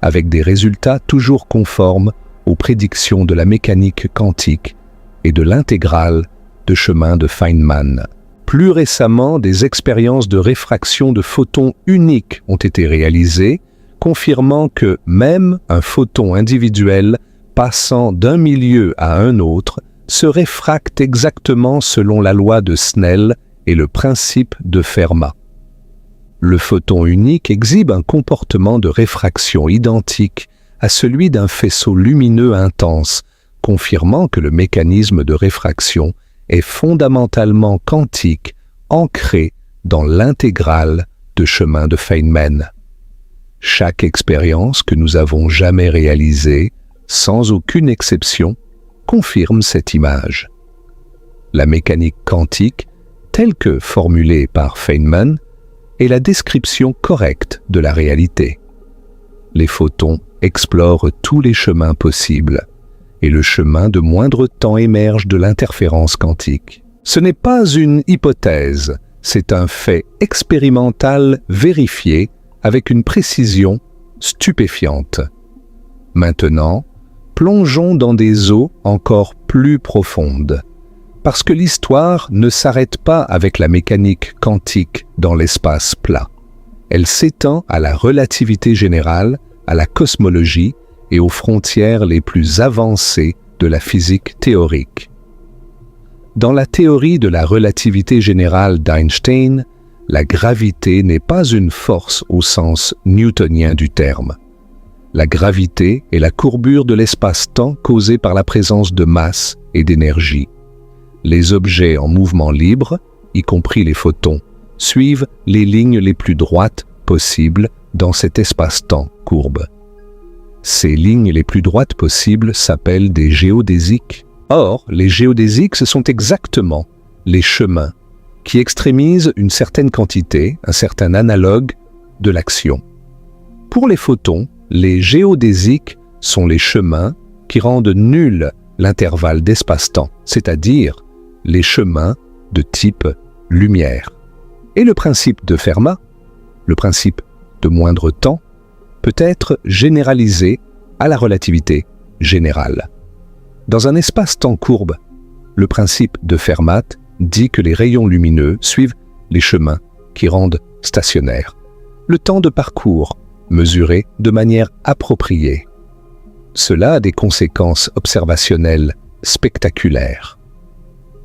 Speaker 1: avec des résultats toujours conformes aux prédictions de la mécanique quantique et de l'intégrale de chemin de Feynman. Plus récemment, des expériences de réfraction de photons uniques ont été réalisées, confirmant que même un photon individuel passant d'un milieu à un autre se réfracte exactement selon la loi de Snell et le principe de Fermat. Le photon unique exhibe un comportement de réfraction identique à celui d'un faisceau lumineux intense, confirmant que le mécanisme de réfraction est fondamentalement quantique, ancré dans l'intégrale de chemin de Feynman. Chaque expérience que nous avons jamais réalisée, sans aucune exception, confirme cette image. La mécanique quantique, telle que formulée par Feynman, est la description correcte de la réalité. Les photons explorent tous les chemins possibles, et le chemin de moindre temps émerge de l'interférence quantique. Ce n'est pas une hypothèse, c'est un fait expérimental vérifié avec une précision stupéfiante. Maintenant, plongeons dans des eaux encore plus profondes. Parce que l'histoire ne s'arrête pas avec la mécanique quantique dans l'espace plat. Elle s'étend à la relativité générale, à la cosmologie et aux frontières les plus avancées de la physique théorique. Dans la théorie de la relativité générale d'Einstein, la gravité n'est pas une force au sens newtonien du terme. La gravité est la courbure de l'espace-temps causée par la présence de masse et d'énergie. Les objets en mouvement libre, y compris les photons, suivent les lignes les plus droites possibles dans cet espace-temps courbe. Ces lignes les plus droites possibles s'appellent des géodésiques. Or, les géodésiques, ce sont exactement les chemins qui extrémisent une certaine quantité, un certain analogue de l'action. Pour les photons, les géodésiques sont les chemins qui rendent nul l'intervalle d'espace-temps, c'est-à-dire les chemins de type lumière. Et le principe de Fermat, le principe de moindre temps, peut être généralisé à la relativité générale. Dans un espace-temps courbe, le principe de Fermat dit que les rayons lumineux suivent les chemins qui rendent stationnaire le temps de parcours mesuré de manière appropriée. Cela a des conséquences observationnelles spectaculaires.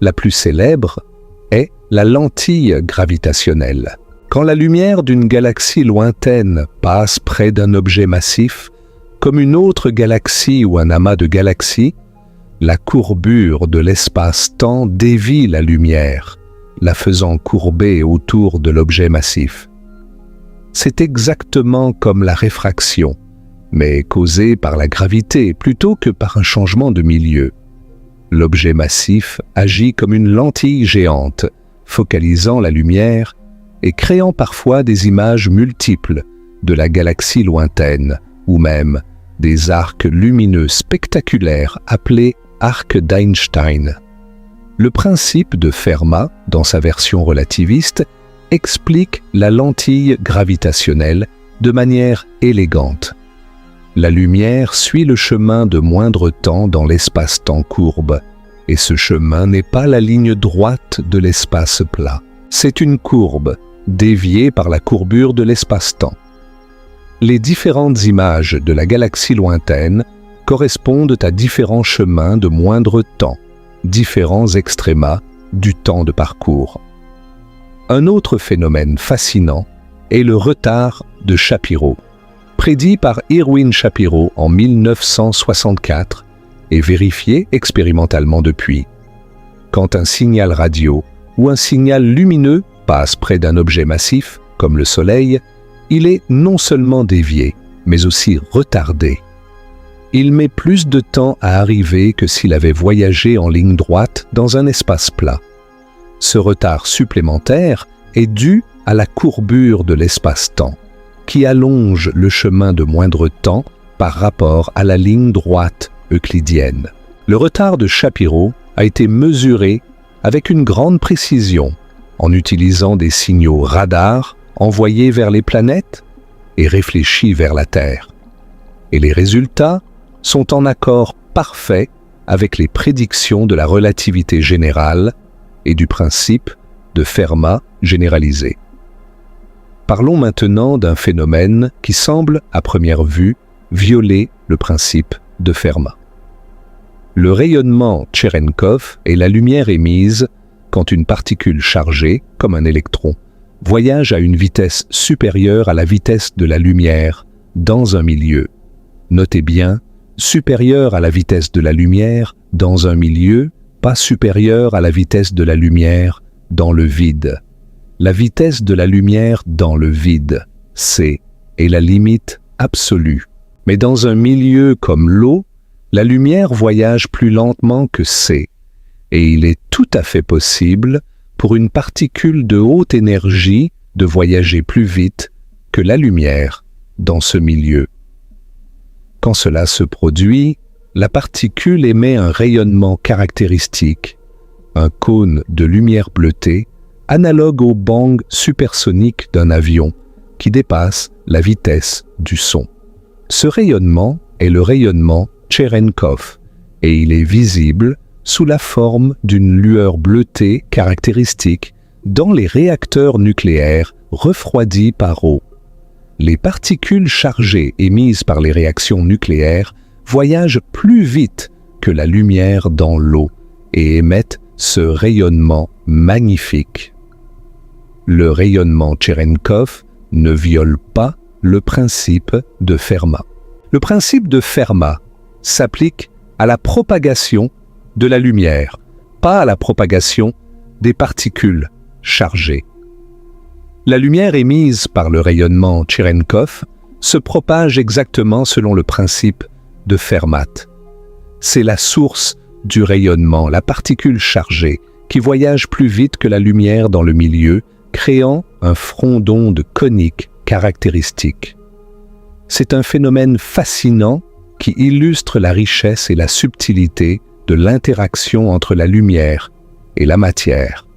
Speaker 1: La plus célèbre est la lentille gravitationnelle. Quand la lumière d'une galaxie lointaine passe près d'un objet massif, comme une autre galaxie ou un amas de galaxies, la courbure de l'espace-temps dévie la lumière, la faisant courber autour de l'objet massif. C'est exactement comme la réfraction, mais causée par la gravité plutôt que par un changement de milieu. L'objet massif agit comme une lentille géante, focalisant la lumière et créant parfois des images multiples de la galaxie lointaine, ou même des arcs lumineux spectaculaires appelés arcs d'Einstein. Le principe de Fermat, dans sa version relativiste, explique la lentille gravitationnelle de manière élégante. La lumière suit le chemin de moindre temps dans l'espace-temps courbe, et ce chemin n'est pas la ligne droite de l'espace plat. C'est une courbe, déviée par la courbure de l'espace-temps. Les différentes images de la galaxie lointaine correspondent à différents chemins de moindre temps, différents extrémas du temps de parcours. Un autre phénomène fascinant est le retard de Shapiro, prédit par Irwin Shapiro en 1964 et vérifié expérimentalement depuis. Quand un signal radio ou un signal lumineux passe près d'un objet massif, comme le Soleil, il est non seulement dévié, mais aussi retardé. Il met plus de temps à arriver que s'il avait voyagé en ligne droite dans un espace plat. Ce retard supplémentaire est dû à la courbure de l'espace-temps, qui allonge le chemin de moindre temps par rapport à la ligne droite euclidienne. Le retard de Shapiro a été mesuré avec une grande précision en utilisant des signaux radars envoyés vers les planètes et réfléchis vers la Terre. Et les résultats sont en accord parfait avec les prédictions de la relativité générale et du principe de Fermat généralisé. Parlons maintenant d'un phénomène qui semble, à première vue, violer le principe de Fermat. Le rayonnement Cherenkov est la lumière émise quand une particule chargée, comme un électron, voyage à une vitesse supérieure à la vitesse de la lumière dans un milieu. Notez bien, supérieure à la vitesse de la lumière dans un milieu, pas supérieure à la vitesse de la lumière dans le vide. La vitesse de la lumière dans le vide, c, est la limite absolue. Mais dans un milieu comme l'eau, la lumière voyage plus lentement que c, et il est tout à fait possible pour une particule de haute énergie de voyager plus vite que la lumière dans ce milieu. Quand cela se produit, la particule émet un rayonnement caractéristique, un cône de lumière bleutée, analogue au bang supersonique d'un avion qui dépasse la vitesse du son. Ce rayonnement est le rayonnement Cherenkov et il est visible sous la forme d'une lueur bleutée caractéristique dans les réacteurs nucléaires refroidis par eau. Les particules chargées émises par les réactions nucléaires voyagent plus vite que la lumière dans l'eau et émettent ce rayonnement magnifique. Le rayonnement Cherenkov ne viole pas le principe de Fermat. Le principe de Fermat s'applique à la propagation de la lumière, pas à la propagation des particules chargées. La lumière émise par le rayonnement Cherenkov se propage exactement selon le principe de Fermat. C'est la source du rayonnement, la particule chargée, qui voyage plus vite que la lumière dans le milieu, créant un front d'onde conique caractéristique. C'est un phénomène fascinant qui illustre la richesse et la subtilité de l'interaction entre la lumière et la matière.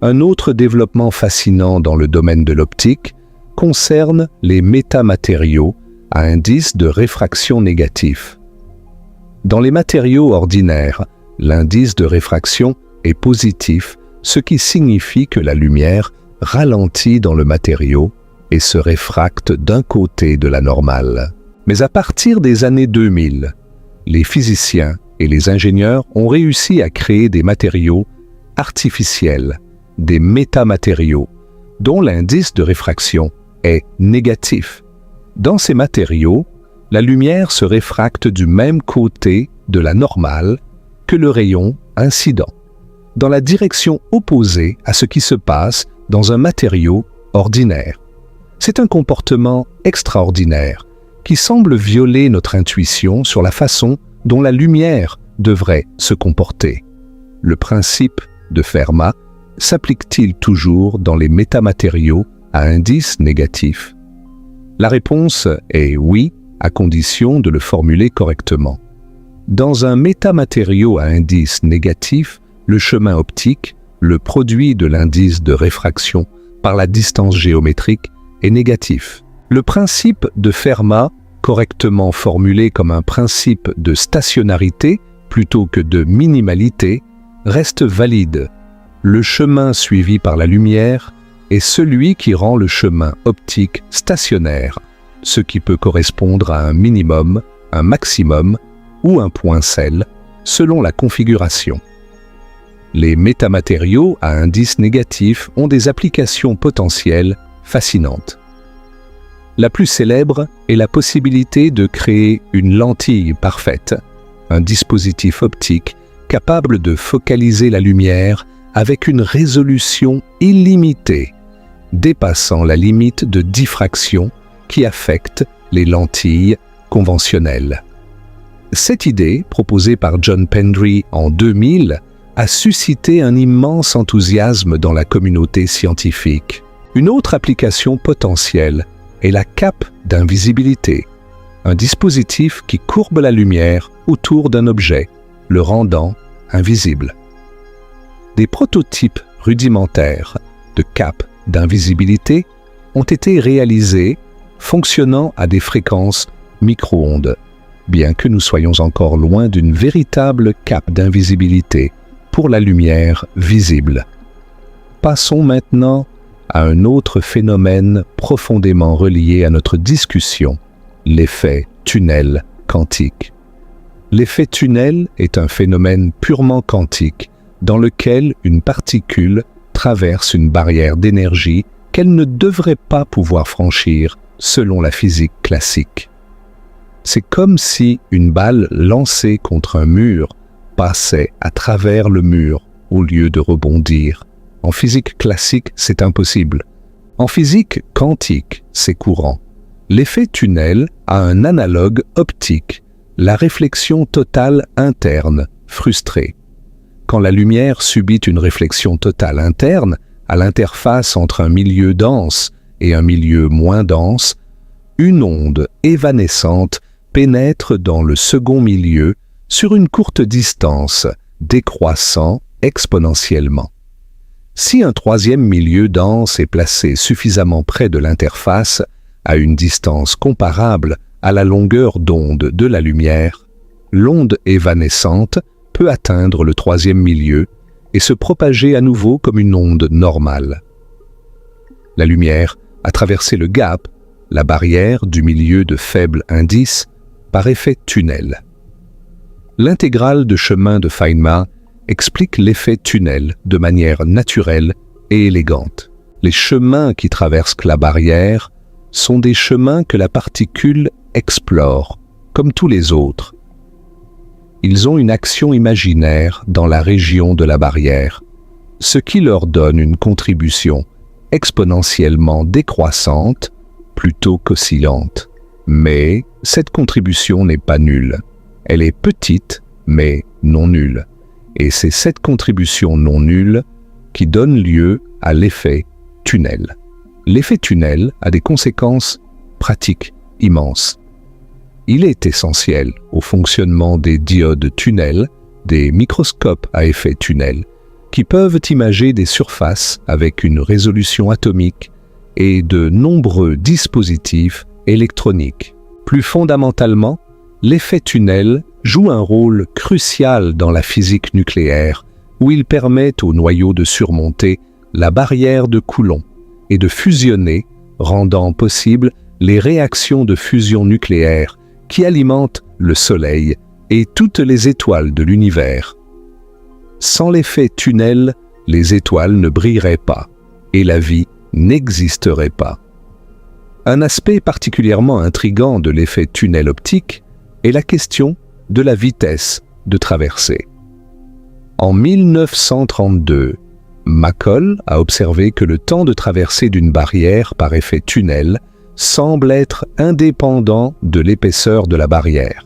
Speaker 1: Un autre développement fascinant dans le domaine de l'optique concerne les métamatériaux à indice de réfraction négatif. Dans les matériaux ordinaires, l'indice de réfraction est positif, ce qui signifie que la lumière ralentit dans le matériau et se réfracte d'un côté de la normale. Mais à partir des années 2000, les physiciens et les ingénieurs ont réussi à créer des matériaux artificiels, des métamatériaux, dont l'indice de réfraction est négatif. Dans ces matériaux, la lumière se réfracte du même côté de la normale que le rayon incident, dans la direction opposée à ce qui se passe dans un matériau ordinaire. C'est un comportement extraordinaire qui semble violer notre intuition sur la façon dont la lumière devrait se comporter. Le principe de Fermat s'applique-t-il toujours dans les métamatériaux à indice négatif? La réponse est oui, à condition de le formuler correctement. Dans un métamatériau à indice négatif, le chemin optique, le produit de l'indice de réfraction par la distance géométrique, est négatif. Le principe de Fermat, correctement formulé comme un principe de stationnarité plutôt que de minimalité, reste valide. Le chemin suivi par la lumière est celui qui rend le chemin optique stationnaire, ce qui peut correspondre à un minimum, un maximum ou un point celle, selon la configuration. Les métamatériaux à indice négatif ont des applications potentielles fascinantes. La plus célèbre est la possibilité de créer une lentille parfaite, un dispositif optique capable de focaliser la lumière avec une résolution illimitée, dépassant la limite de diffraction qui affecte les lentilles conventionnelles. Cette idée, proposée par John Pendry en 2000, a suscité un immense enthousiasme dans la communauté scientifique. Une autre application potentielle est la cape d'invisibilité, un dispositif qui courbe la lumière autour d'un objet, le rendant invisible. Des prototypes rudimentaires de capes d'invisibilité ont été réalisés fonctionnant à des fréquences micro-ondes, bien que nous soyons encore loin d'une véritable cape d'invisibilité pour la lumière visible. Passons maintenant à un autre phénomène profondément relié à notre discussion, l'effet tunnel quantique. L'effet tunnel est un phénomène purement quantique dans lequel une particule traverse une barrière d'énergie qu'elle ne devrait pas pouvoir franchir selon la physique classique. C'est comme si une balle lancée contre un mur passait à travers le mur au lieu de rebondir. En physique classique, c'est impossible. En physique quantique, c'est courant. L'effet tunnel a un analogue optique, la réflexion totale interne, frustrée. Quand la lumière subit une réflexion totale interne, à l'interface entre un milieu dense et un milieu moins dense, une onde évanescente pénètre dans le second milieu sur une courte distance, décroissant exponentiellement. Si un troisième milieu dense est placé suffisamment près de l'interface, à une distance comparable à la longueur d'onde de la lumière, l'onde évanescente peut atteindre le troisième milieu et se propager à nouveau comme une onde normale. La lumière a traversé le gap, la barrière du milieu de faible indice, par effet tunnel. L'intégrale de chemin de Feynman explique l'effet tunnel de manière naturelle et élégante. Les chemins qui traversent la barrière sont des chemins que la particule explore, comme tous les autres. Ils ont une action imaginaire dans la région de la barrière, ce qui leur donne une contribution exponentiellement décroissante plutôt qu'oscillante. Mais cette contribution n'est pas nulle. Elle est petite, mais non nulle. Et c'est cette contribution non nulle qui donne lieu à l'effet tunnel. L'effet tunnel a des conséquences pratiques immenses. Il est essentiel au fonctionnement des diodes tunnel, des microscopes à effet tunnel, qui peuvent imager des surfaces avec une résolution atomique et de nombreux dispositifs électroniques. Plus fondamentalement, l'effet tunnel joue un rôle crucial dans la physique nucléaire, où il permet au noyau de surmonter la barrière de Coulomb et de fusionner, rendant possible les réactions de fusion nucléaire qui alimentent le Soleil et toutes les étoiles de l'univers. Sans l'effet tunnel, les étoiles ne brilleraient pas et la vie n'existerait pas. Un aspect particulièrement intrigant de l'effet tunnel optique est la question de la vitesse de traversée. En 1932, McCall a observé que le temps de traversée d'une barrière par effet tunnel semble être indépendant de l'épaisseur de la barrière.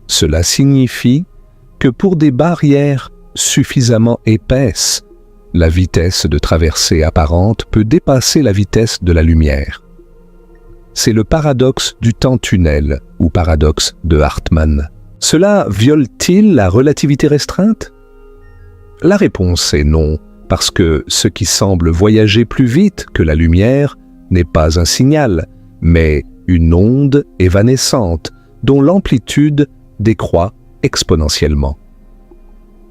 Speaker 1: Cela signifie que pour des barrières suffisamment épaisses, la vitesse de traversée apparente peut dépasser la vitesse de la lumière. C'est le paradoxe du temps tunnel ou paradoxe de Hartmann. Cela viole-t-il la relativité restreinte? La réponse est non, parce que ce qui semble voyager plus vite que la lumière n'est pas un signal, mais une onde évanescente dont l'amplitude décroît exponentiellement.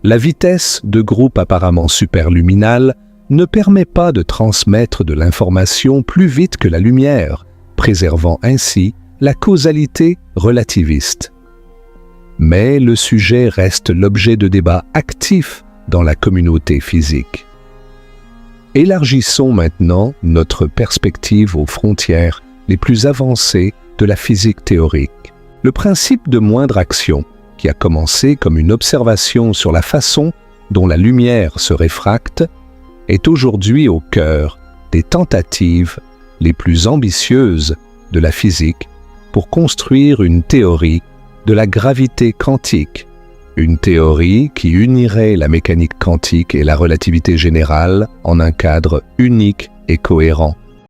Speaker 1: La vitesse de groupe apparemment superluminal ne permet pas de transmettre de l'information plus vite que la lumière, préservant ainsi la causalité relativiste. Mais le sujet reste l'objet de débats actifs dans la communauté physique. Élargissons maintenant notre perspective aux frontières les plus avancées de la physique théorique. Le principe de moindre action, qui a commencé comme une observation sur la façon dont la lumière se réfracte, est aujourd'hui au cœur des tentatives les plus ambitieuses de la physique pour construire une théorie de la gravité quantique, une théorie qui unirait la mécanique quantique et la relativité générale en un cadre unique et cohérent.